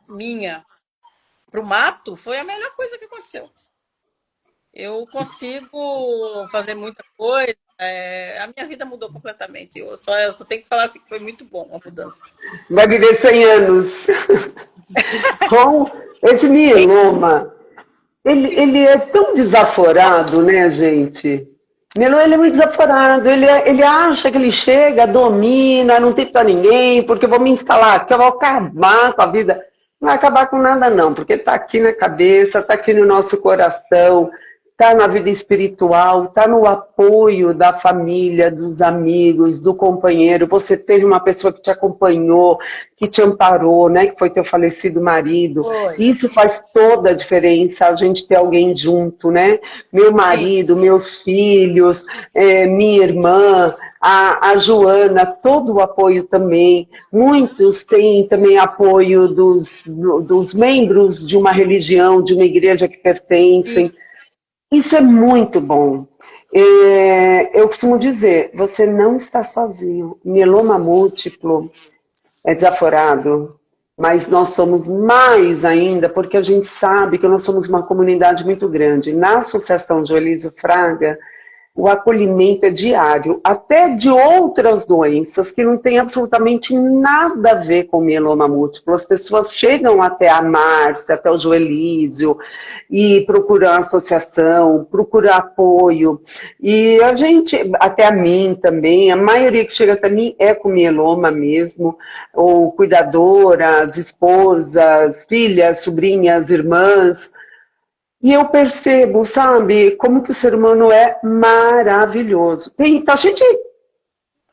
Speaker 1: minha para o mato, foi a melhor coisa que aconteceu. Eu consigo fazer muita coisa. A minha vida mudou completamente. Eu só tenho que falar assim que foi muito bom a mudança.
Speaker 2: Vai viver 100 anos. Com esse mieloma, ele é tão desaforado, né, gente? Mieloma, ele é muito desaforado. Ele acha que ele chega, domina, não tem pra ninguém, porque eu vou me instalar aqui, eu vou acabar com a vida. Não vai acabar com nada, não, porque está aqui na cabeça, está aqui no nosso coração, está na vida espiritual, está no apoio da família, dos amigos, do companheiro. Você teve uma pessoa que te acompanhou, que te amparou, né? Que foi teu falecido marido.
Speaker 1: Foi.
Speaker 2: Isso faz toda a diferença, a gente ter alguém junto, né? Meu marido, meus filhos, minha irmã, a Joana, todo o apoio também. Muitos têm também apoio dos membros de uma religião, de uma igreja que pertencem. Isso é muito bom. Eu costumo dizer, você não está sozinho. Mieloma múltiplo é desaforado, mas nós somos mais ainda, porque a gente sabe que nós somos uma comunidade muito grande. Na Associação Joelísio Fraga, o acolhimento é diário, até de outras doenças que não têm absolutamente nada a ver com mieloma múltiplo. As pessoas chegam até a Márcia, até o Joelísio, e procuram a associação, procuram apoio. E a gente, até a mim também, a maioria que chega até mim é com mieloma mesmo, ou cuidadoras, esposas, filhas, sobrinhas, irmãs. E eu percebo, sabe, como que o ser humano é maravilhoso. Tá cheio de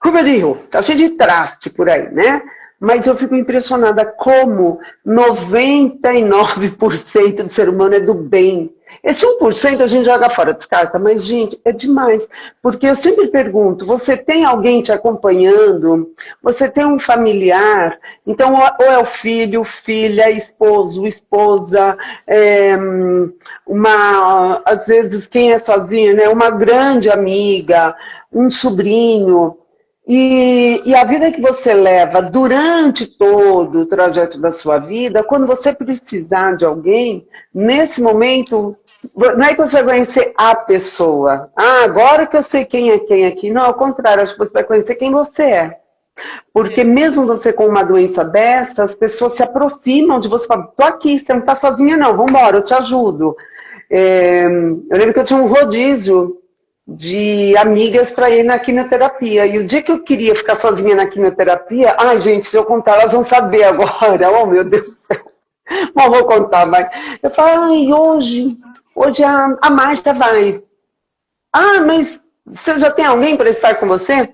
Speaker 2: curva de rio, tá cheio de traste por aí, né? Mas eu fico impressionada como 99% do ser humano é do bem. Esse 1% a gente joga fora, descarta, mas, gente, é demais. Porque eu sempre pergunto, você tem alguém te acompanhando? Você tem um familiar? Então, ou é o filho, filha, esposo, esposa, às vezes, quem é sozinho, né? Uma grande amiga, um sobrinho. E a vida que você leva durante todo o trajeto da sua vida, quando você precisar de alguém, nesse momento, não é que você vai conhecer a pessoa. Ah, agora que eu sei quem é quem aqui. Não, ao contrário, acho que você vai conhecer quem você é. Porque mesmo você com uma doença dessa, as pessoas se aproximam de você e falam, tô aqui, você não tá sozinha não, vamos embora, eu te ajudo. Eu lembro que eu tinha um rodízio de amigas para ir na quimioterapia. E o dia que eu queria ficar sozinha na quimioterapia, ai gente, se eu contar, elas vão saber agora. Oh meu Deus do céu. Bom, vou contar, mas eu falo, ai, hoje a Márcia vai. Ah, mas você já tem alguém para estar com você?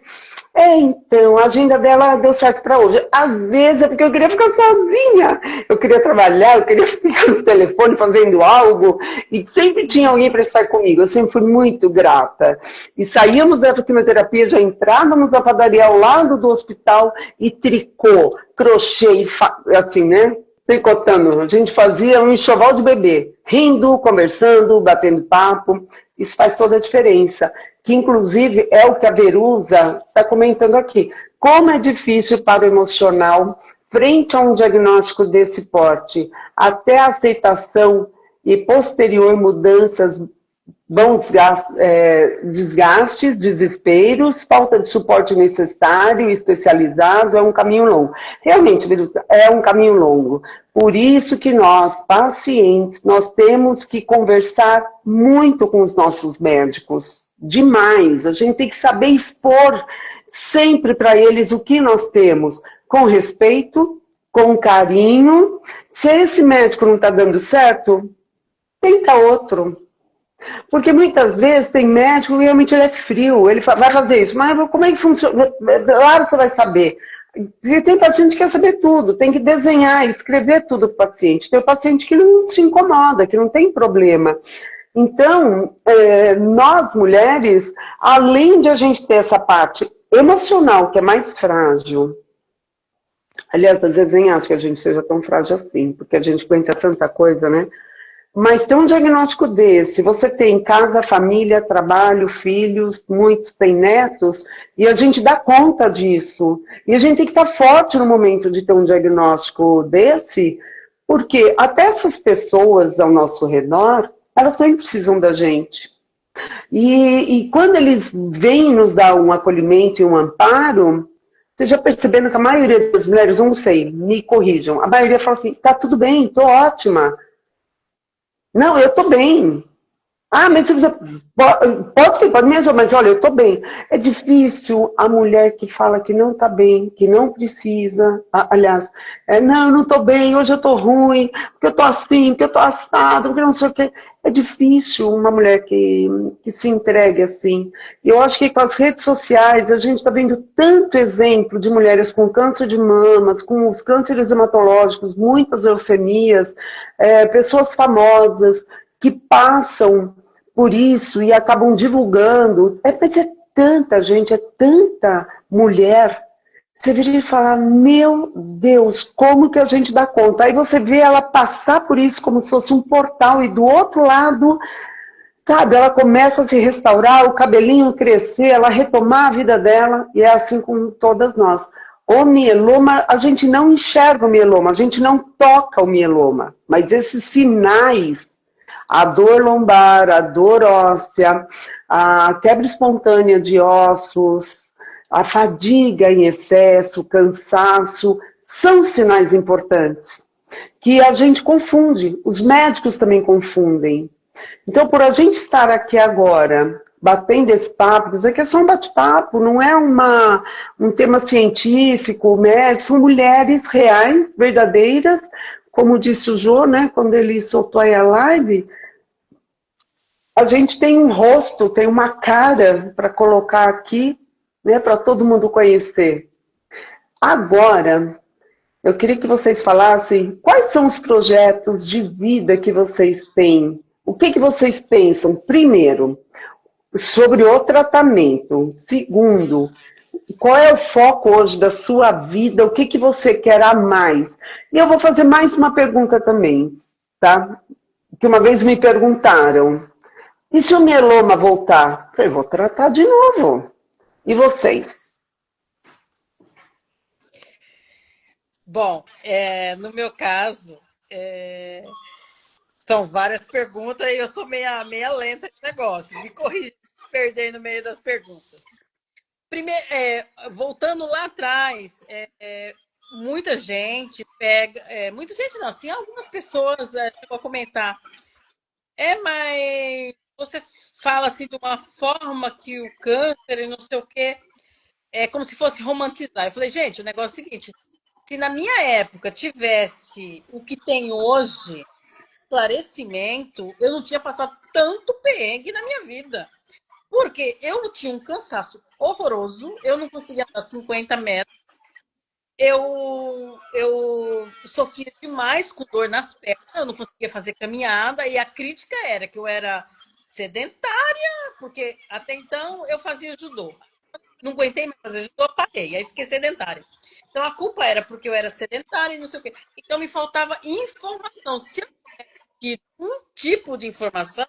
Speaker 2: Então, a agenda dela deu certo para hoje. Às vezes é porque eu queria ficar sozinha. Eu queria trabalhar, eu queria ficar no telefone fazendo algo. E sempre tinha alguém para estar comigo. Eu sempre fui muito grata. E saíamos da quimioterapia, já entrávamos na padaria ao lado do hospital e tricô, crochê, assim, né? Tricotando. A gente fazia um enxoval de bebê. Rindo, conversando, batendo papo. Isso faz toda a diferença. Que inclusive é o que a Verusa está comentando aqui. Como é difícil para o emocional, frente a um diagnóstico desse porte, até a aceitação e posterior mudanças, vão desgastes, desesperos, falta de suporte necessário, especializado, é um caminho longo. Realmente, Verusa, é um caminho longo. Por isso que nós, pacientes, nós temos que conversar muito com os nossos médicos. Demais. A gente tem que saber expor sempre para eles o que nós temos, com respeito, com carinho. Se esse médico não está dando certo, tenta outro. Porque muitas vezes tem médico que realmente ele é frio, ele vai fazer isso, mas como é que funciona? Claro que você vai saber. E tem paciente que quer saber tudo, tem que desenhar, escrever tudo para o paciente. Tem o paciente que não se incomoda, que não tem problema. Então, nós mulheres, além de a gente ter essa parte emocional, que é mais frágil, aliás, às vezes nem acho que a gente seja tão frágil assim, porque a gente aguenta tanta coisa, né? Mas tem um diagnóstico desse, você tem casa, família, trabalho, filhos, muitos têm netos, e a gente dá conta disso. E a gente tem que estar forte no momento de ter um diagnóstico desse, porque até essas pessoas ao nosso redor, elas sempre precisam da gente. E quando eles vêm nos dar um acolhimento e um amparo, você já percebendo que a maioria das mulheres, não sei, me corrijam, a maioria fala assim, tá tudo bem, tô ótima. Não, eu tô bem. Ah, mas você pode mesmo, mas olha, eu tô bem. É difícil a mulher que fala que não tá bem, que não precisa, aliás, não, eu não tô bem, hoje eu tô ruim, porque eu tô assim, porque eu tô assado, porque não sei o quê. É difícil uma mulher que se entregue assim. E eu acho que com as redes sociais a gente está vendo tanto exemplo de mulheres com câncer de mamas, com os cânceres hematológicos, muitas leucemias, pessoas famosas que passam por isso e acabam divulgando. Mas é tanta gente, é tanta mulher. Você viria e falar, meu Deus, como que a gente dá conta? Aí você vê ela passar por isso como se fosse um portal e do outro lado, sabe, ela começa a se restaurar, o cabelinho crescer, ela retomar a vida dela, e é assim com todas nós. O mieloma, a gente não enxerga o mieloma, a gente não toca o mieloma, mas esses sinais, a dor lombar, a dor óssea, a quebra espontânea de ossos, a fadiga em excesso, o cansaço, são sinais importantes que a gente confunde, os médicos também confundem. Então, por a gente estar aqui agora, batendo esse papo, isso aqui é só um bate-papo, não é um tema científico, médico, são mulheres reais, verdadeiras, como disse o Jô, né, quando ele soltou aí a live, a gente tem um rosto, tem uma cara para colocar aqui, né, para todo mundo conhecer. Agora, eu queria que vocês falassem quais são os projetos de vida que vocês têm. O que vocês pensam? Primeiro, sobre o tratamento. Segundo, qual é o foco hoje da sua vida? O que você quer a mais? E eu vou fazer mais uma pergunta também, tá? Que uma vez me perguntaram, e se o mieloma voltar? Eu vou tratar de novo. E vocês?
Speaker 1: Bom, no meu caso, são várias perguntas e eu sou meia lenta de negócio. Me corrija se perder no meio das perguntas. primeiro, voltando lá atrás, muita gente pega, muita gente não, assim, algumas pessoas chegou a comentar, mas você fala assim de uma forma que o câncer e não sei o quê, é como se fosse romantizar. Eu falei, gente, o negócio é o seguinte, se na minha época tivesse o que tem hoje, esclarecimento, eu não tinha passado tanto perrengue na minha vida. Porque eu tinha um cansaço horroroso, eu não conseguia andar 50 metros, eu sofria demais com dor nas pernas, eu não conseguia fazer caminhada, e a crítica era que eu era sedentária, porque até então eu fazia judô. Não aguentei mais fazer judô, parei, aí fiquei sedentária. Então a culpa era porque eu era sedentária e não sei o quê. Então me faltava informação. Se eu tivesse um tipo de informação,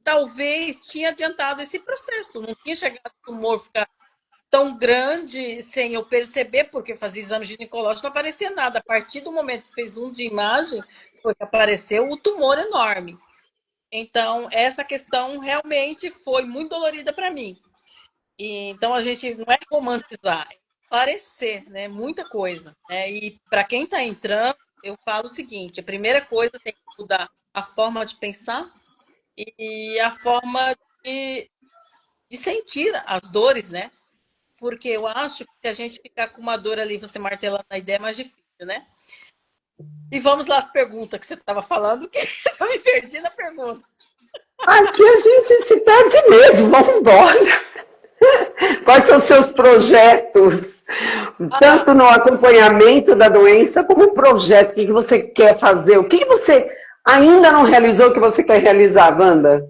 Speaker 1: talvez tinha adiantado esse processo. Não tinha chegado o tumor ficar tão grande sem eu perceber, porque fazia exame ginecológico, não aparecia nada. A partir do momento que fez um de imagem, foi que apareceu o tumor enorme. Então, essa questão realmente foi muito dolorida para mim. Então, a gente não é romantizar, é esclarecer, né? Muita coisa. Né? E para quem está entrando, eu falo o seguinte: a primeira coisa tem que mudar a forma de pensar e a forma de sentir as dores, né? Porque eu acho que se a gente ficar com uma dor ali, você martelando a ideia, é mais difícil, né? E vamos lá as perguntas que você estava falando, que eu me perdi na pergunta.
Speaker 2: Aqui a gente se perde mesmo, vamos embora. Quais são os seus projetos? Tanto no acompanhamento da doença, como projeto, o que você quer fazer? O que você ainda não realizou que você quer realizar, Wanda?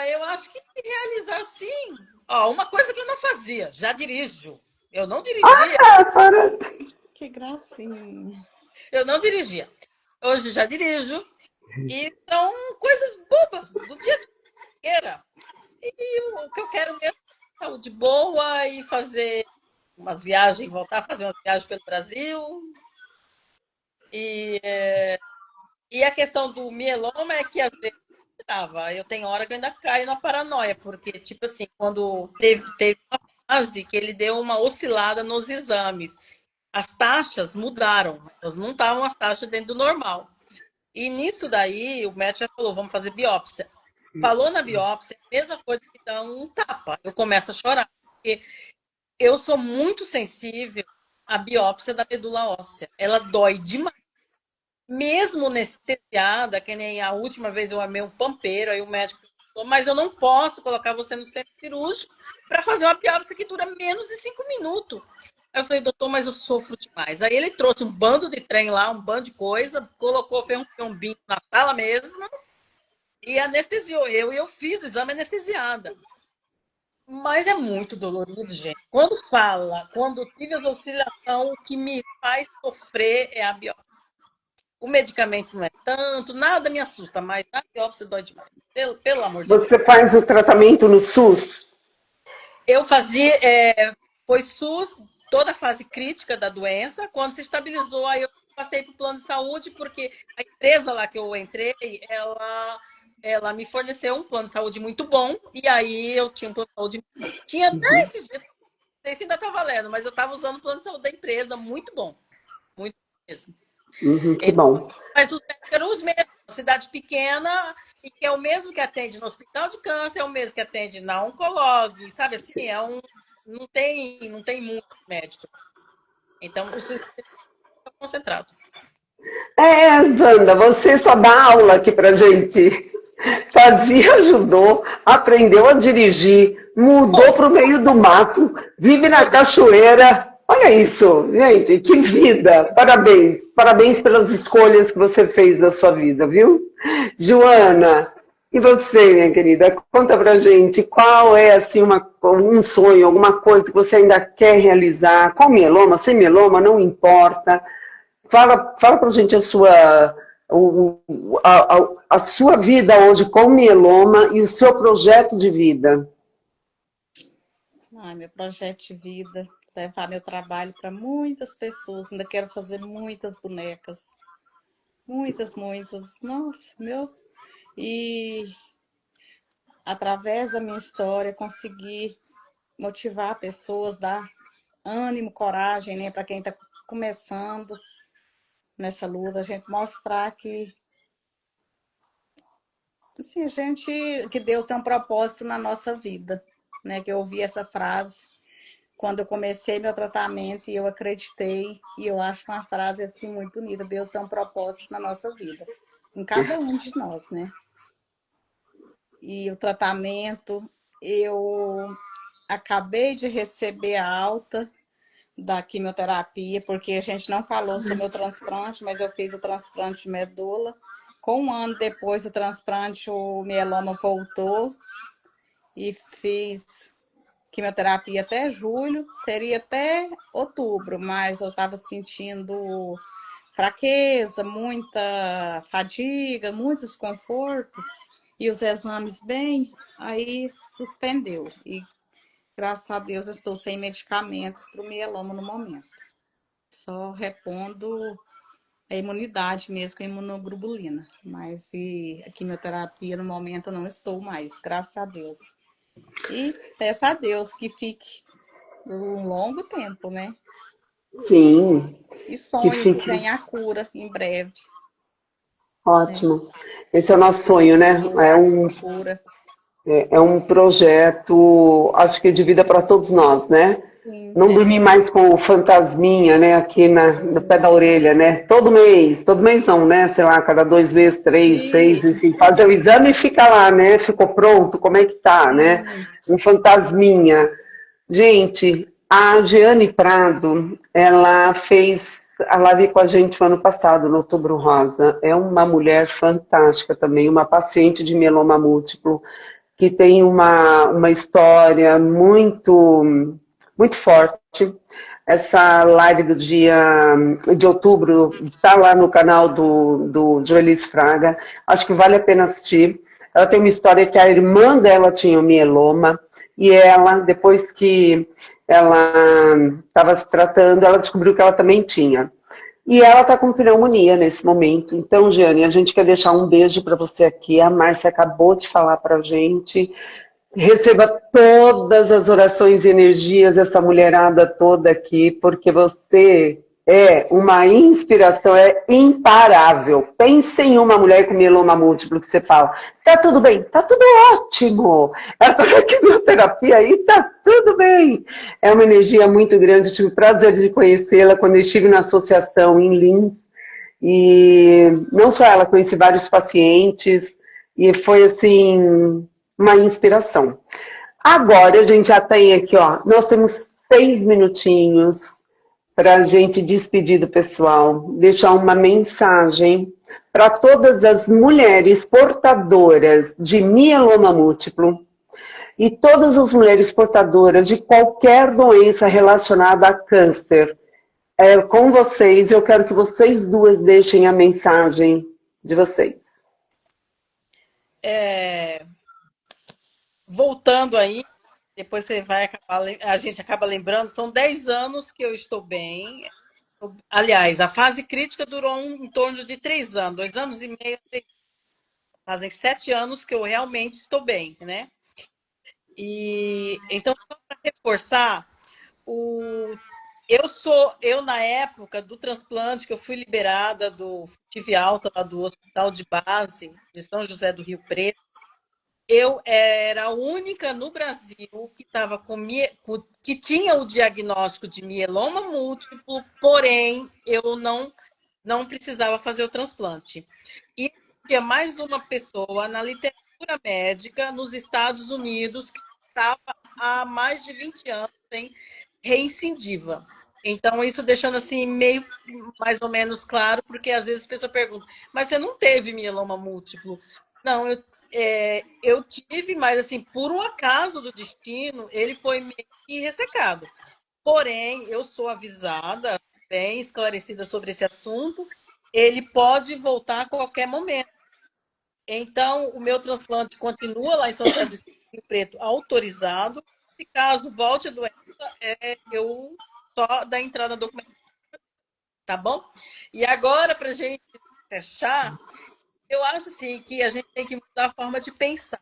Speaker 1: Eu acho que realizar sim. Ó, uma coisa que eu não fazia, já dirijo. Eu não dirigia.
Speaker 2: Para.
Speaker 3: Que gracinha.
Speaker 1: Eu não dirigia. Hoje já dirijo. E são coisas bobas do dia a dia. E o que eu quero mesmo é saúde boa e fazer umas viagens, voltar a fazer umas viagens pelo Brasil. E, e a questão do mieloma é que às vezes eu tenho hora que eu ainda caio na paranoia, porque, tipo assim, quando teve uma fase que ele deu uma oscilada nos exames, as taxas mudaram, elas não estavam as taxas dentro do normal. E nisso daí, o médico já falou, vamos fazer biópsia. Falou na biópsia, a mesma coisa que dá um tapa. Eu começo a chorar, porque eu sou muito sensível à biópsia da medula óssea. Ela dói demais. Mesmo anestesiada, que nem a última vez eu amei um pampeiro, aí o médico falou, mas eu não posso colocar você no centro cirúrgico para fazer uma biópsia que dura menos de 5 minutos. Aí eu falei, doutor, mas eu sofro demais. Aí ele trouxe um bando de trem lá, um bando de coisa, colocou, fez um pombinho na sala mesmo e anestesiou eu. E eu fiz o exame anestesiada. Mas é muito dolorido, gente. Quando tive essa oscilação, o que me faz sofrer é a biópsia. O medicamento não é tanto, nada me assusta, mas a biópsia dói demais. Pelo amor de Deus.
Speaker 2: Você faz o tratamento no SUS?
Speaker 1: Eu fazia, foi SUS, toda a fase crítica da doença. Quando se estabilizou, aí eu passei para o plano de saúde, porque a empresa lá que eu entrei, ela me forneceu um plano de saúde muito bom, e aí eu tinha um plano de saúde. Tinha até esses dias, não sei se ainda está valendo, mas eu estava usando o plano de saúde da empresa, muito bom. Muito mesmo.
Speaker 2: Que bom.
Speaker 1: Mas os médicos eram os mesmos, cidade pequena, e que é o mesmo que atende no hospital de câncer, é o mesmo que atende na Oncolog, sabe assim? Não tem muito médico. Então, o sistema está concentrado.
Speaker 2: Wanda, você só dá aula aqui pra gente. Fazia judô, aprendeu a dirigir, mudou para o meio do mato, vive na cachoeira. Olha isso, gente, que vida! Parabéns, parabéns pelas escolhas que você fez na sua vida, viu? Joana, e você, minha querida, conta pra gente qual é assim um sonho, alguma coisa que você ainda quer realizar, com mieloma, sem mieloma, não importa. Fala pra gente a sua vida hoje com mieloma e o seu projeto de vida.
Speaker 3: Meu projeto de vida, levar meu trabalho para muitas pessoas. Ainda quero fazer muitas bonecas. Muitas, muitas. Nossa, meu. E através da minha história conseguir motivar pessoas, dar ânimo, coragem, né, para quem está começando nessa luta, a gente mostrar que assim, que Deus tem um propósito na nossa vida, né? Que eu ouvi essa frase quando eu comecei meu tratamento e eu acreditei, e eu acho uma frase assim muito bonita. Deus tem um propósito na nossa vida, em cada um de nós, né? E o tratamento, eu acabei de receber a alta da quimioterapia, porque a gente não falou sobre o transplante, mas eu fiz o transplante de medula. Com 1 ano depois do transplante, o mieloma voltou e fiz quimioterapia até julho, seria até outubro, mas eu estava sentindo fraqueza, muita fadiga, muito desconforto, e os exames bem, aí suspendeu. E graças a Deus estou sem medicamentos para o mieloma no momento. Só repondo a imunidade mesmo com a imunoglobulina. Mas a quimioterapia no momento eu não estou mais, graças a Deus. E peço a Deus que fique por um longo tempo, né?
Speaker 2: Sim,
Speaker 3: E
Speaker 2: que
Speaker 3: sonho que
Speaker 2: fique
Speaker 3: venha a cura em breve, né?
Speaker 2: ótimo. Esse é o nosso sonho, né? É um,
Speaker 3: Cura.
Speaker 2: é um projeto, acho que de vida para todos nós, né?
Speaker 3: Sim,
Speaker 2: Não dormir mais com o fantasminha, né? Aqui no pé da orelha, né? Todo mês não, né? Sei lá, cada 2 meses, 3, 6,
Speaker 3: sim,
Speaker 2: enfim, fazer o exame e fica lá, né? Ficou pronto, como é que tá, né?
Speaker 3: sim.
Speaker 2: Um fantasminha. Gente, a Giane Prado, ela fez a live com a gente no ano passado, no Outubro Rosa. É uma mulher fantástica também, uma paciente de mieloma múltiplo, que tem uma história muito forte. Essa live do dia de outubro está lá no canal do Joelis Fraga. Acho que vale a pena assistir. Ela tem uma história que a irmã dela tinha o mieloma e ela, depois que ela estava se tratando, ela descobriu que ela também tinha. E ela está com pneumonia nesse momento. Então, Giane, a gente quer deixar um beijo para você aqui. A Márcia acabou de falar para a gente. Receba todas as orações e energias dessa mulherada toda aqui, porque você é uma inspiração, é imparável. Pense em uma mulher com mieloma múltiplo que você fala, tá tudo bem, tá tudo ótimo. Ela tá na quimioterapia aí, tá tudo bem. É uma energia muito grande, eu tive o prazer de conhecê-la quando eu estive na associação em Linz. E não só ela, conheci vários pacientes, e foi assim uma inspiração. Agora a gente já tem aqui, ó, nós temos 6 minutinhos para a gente despedir do pessoal, deixar uma mensagem para todas as mulheres portadoras de mieloma múltiplo e todas as mulheres portadoras de qualquer doença relacionada a câncer. Com vocês, eu quero que vocês duas deixem a mensagem de vocês.
Speaker 1: Voltando aí, depois você vai acabar, a gente acaba lembrando, são 10 anos que eu estou bem. Aliás, a fase crítica durou em torno de 3 anos, 2 anos e meio, fazem 7 anos que eu realmente estou bem, né? E então, só para reforçar, eu na época do transplante, que eu fui liberada tive alta lá do Hospital de Base de São José do Rio Preto, eu era a única no Brasil que que tinha o diagnóstico de mieloma múltiplo, porém eu não precisava fazer o transplante. E tinha mais uma pessoa na literatura médica nos Estados Unidos que estava há mais de 20 anos sem reincindiva. Então, isso deixando assim meio mais ou menos claro, porque às vezes a pessoa pergunta, mas você não teve mieloma múltiplo? Não, eu tive, mas assim, por um acaso do destino, ele foi meio que ressecado. Porém, eu sou avisada, bem esclarecida sobre esse assunto, ele pode voltar a qualquer momento. Então, o meu transplante continua lá em São José do Rio Preto autorizado. Se caso volte a doença, eu só dar entrada na documentação, tá bom? E agora, para a gente fechar, eu acho assim que a gente tem que mudar a forma de pensar.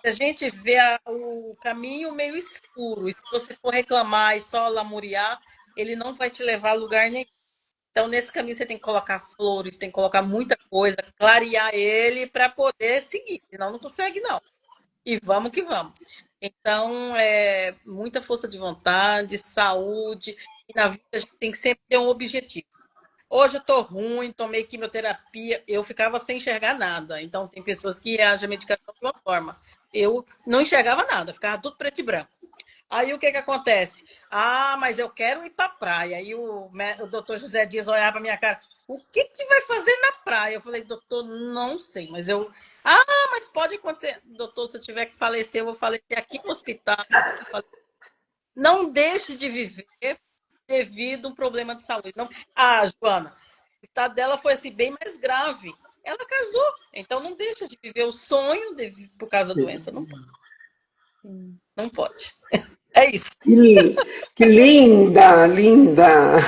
Speaker 1: a gente vê o caminho meio escuro, e se você for reclamar e só lamuriar, ele não vai te levar a lugar nenhum. Então, nesse caminho, você tem que colocar flores, tem que colocar muita coisa, clarear ele para poder seguir, senão não consegue, não. E vamos que vamos. Então, muita força de vontade, saúde, e na vida a gente tem que sempre ter um objetivo. Hoje eu tô ruim, tomei quimioterapia, eu ficava sem enxergar nada. Então, tem pessoas que reagem à medicação de uma forma. Eu não enxergava nada, ficava tudo preto e branco. Aí o que acontece? Ah, mas eu quero ir para a praia. Aí o doutor José Dias olhava para minha cara. O que vai fazer na praia? Eu falei, doutor, não sei, mas eu. Ah, mas pode acontecer. Doutor, se eu tiver que falecer, eu vou falecer aqui no hospital. Não deixe de viver devido a um problema de saúde. Não... Ah, Joana, o estado dela foi assim, bem mais grave. Ela casou, então não deixa de viver o sonho por causa da doença. Não pode. Não pode. É isso.
Speaker 2: Que linda, linda.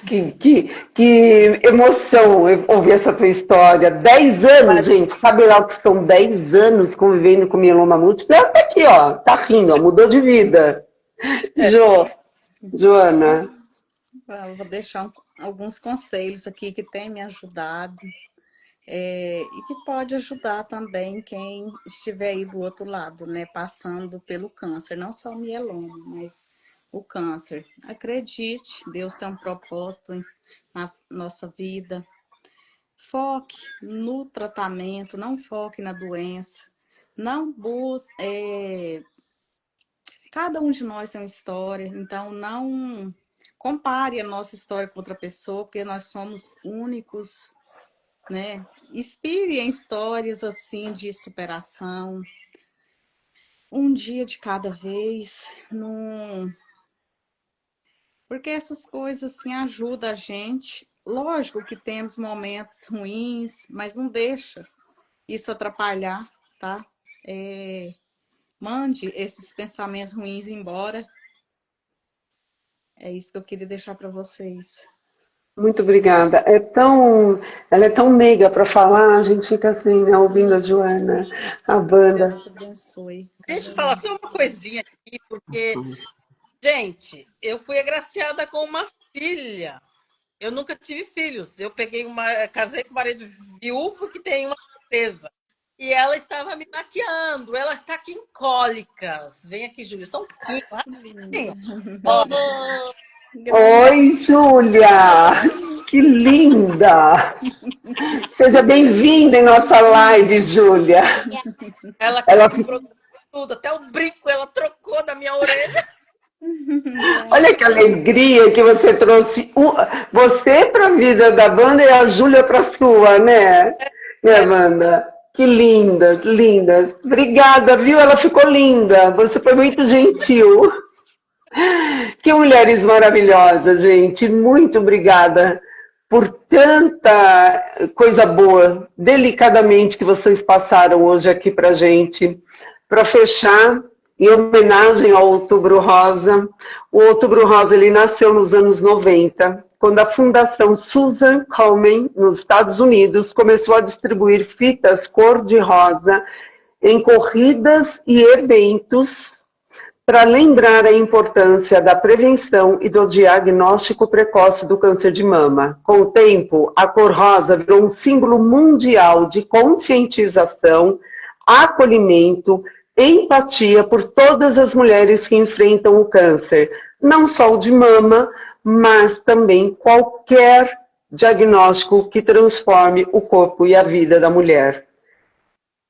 Speaker 2: Que emoção ouvir essa tua história. 10 anos, gente. Sabe lá o que são 10 anos convivendo com mieloma múltiplo? Ela tá aqui, ó. Tá rindo, ó. Mudou de vida. Joana.
Speaker 3: Eu vou deixar alguns conselhos aqui que têm me ajudado. E que pode ajudar também quem estiver aí do outro lado, né, passando pelo câncer, não só o mieloma, mas o câncer. Acredite, Deus tem um propósito na nossa vida. Foque no tratamento, não foque na doença. Não busque... Cada um de nós tem uma história, então não compare a nossa história com outra pessoa, porque nós somos únicos, né? Inspire em histórias assim de superação, um dia de cada vez, porque essas coisas assim ajudam a gente. Lógico que temos momentos ruins, mas não deixa isso atrapalhar, tá? Mande esses pensamentos ruins embora. É isso que eu queria deixar para vocês.
Speaker 2: Muito obrigada. Ela é tão meiga para falar, a gente fica assim, né, ouvindo a Joana, a banda.
Speaker 3: Deus abençoe.
Speaker 1: Deixa eu falar só uma coisinha aqui, porque, gente, eu fui agraciada com uma filha. Eu nunca tive filhos. Eu casei com um marido viúvo que tem uma princesa. E ela estava me maquiando. Ela está aqui em cólicas. Vem aqui, Júlia, só um pouquinho.
Speaker 2: Oi, Júlia! Que linda! Seja bem-vinda em nossa live, Júlia.
Speaker 1: Ela comprou tudo, até o brinco ela trocou da minha orelha.
Speaker 2: Olha que alegria que você trouxe você para a vida da banda e a Júlia para a sua, né, minha Amanda? Que linda, linda. Obrigada, viu? Ela ficou linda. Você foi muito gentil. Que mulheres maravilhosas, gente. Muito obrigada por tanta coisa boa, delicadamente, que vocês passaram hoje aqui pra gente. Para fechar, em homenagem ao Outubro Rosa, o Outubro Rosa ele nasceu nos anos 90, quando a Fundação Susan Komen, nos Estados Unidos, começou a distribuir fitas cor-de-rosa em corridas e eventos para lembrar a importância da prevenção e do diagnóstico precoce do câncer de mama. Com o tempo, a cor rosa virou um símbolo mundial de conscientização, acolhimento, empatia por todas as mulheres que enfrentam o câncer, não só o de mama, mas também qualquer diagnóstico que transforme o corpo e a vida da mulher.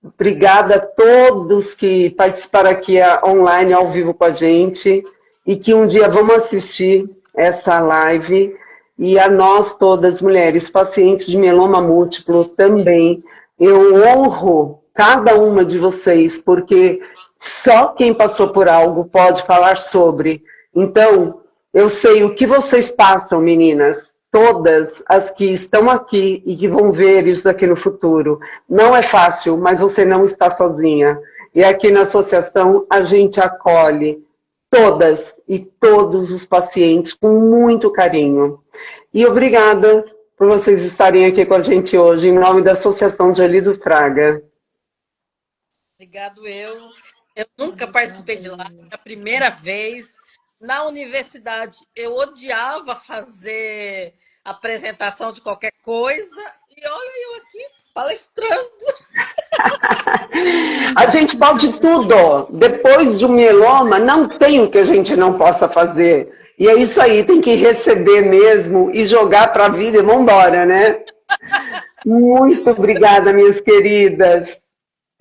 Speaker 2: Obrigada a todos que participaram aqui online, ao vivo com a gente, e que um dia vamos assistir essa live, e a nós todas, mulheres pacientes de mieloma múltiplo também. Eu honro cada uma de vocês, porque só quem passou por algo pode falar sobre. Então, eu sei o que vocês passam, meninas, todas as que estão aqui e que vão ver isso aqui no futuro. Não é fácil, mas você não está sozinha. E aqui na associação a gente acolhe todas e todos os pacientes com muito carinho. E obrigada por vocês estarem aqui com a gente hoje, em nome da Associação de Elísio Fraga.
Speaker 1: Obrigado, eu. Eu nunca participei de live, é a primeira vez. Na universidade, eu odiava fazer apresentação de qualquer coisa. E olha eu aqui palestrando.
Speaker 2: A gente pode tudo. Depois de um mieloma, não tem o que a gente não possa fazer. E é isso aí, tem que receber mesmo e jogar para a vida e vamos embora, né? Muito obrigada, minhas queridas.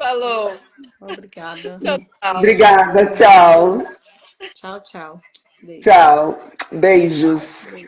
Speaker 1: Falou.
Speaker 3: Obrigada.
Speaker 1: Tchau, tchau.
Speaker 2: Obrigada, tchau.
Speaker 3: Tchau, tchau. Beijo.
Speaker 2: Tchau. Beijos.
Speaker 3: Beijo.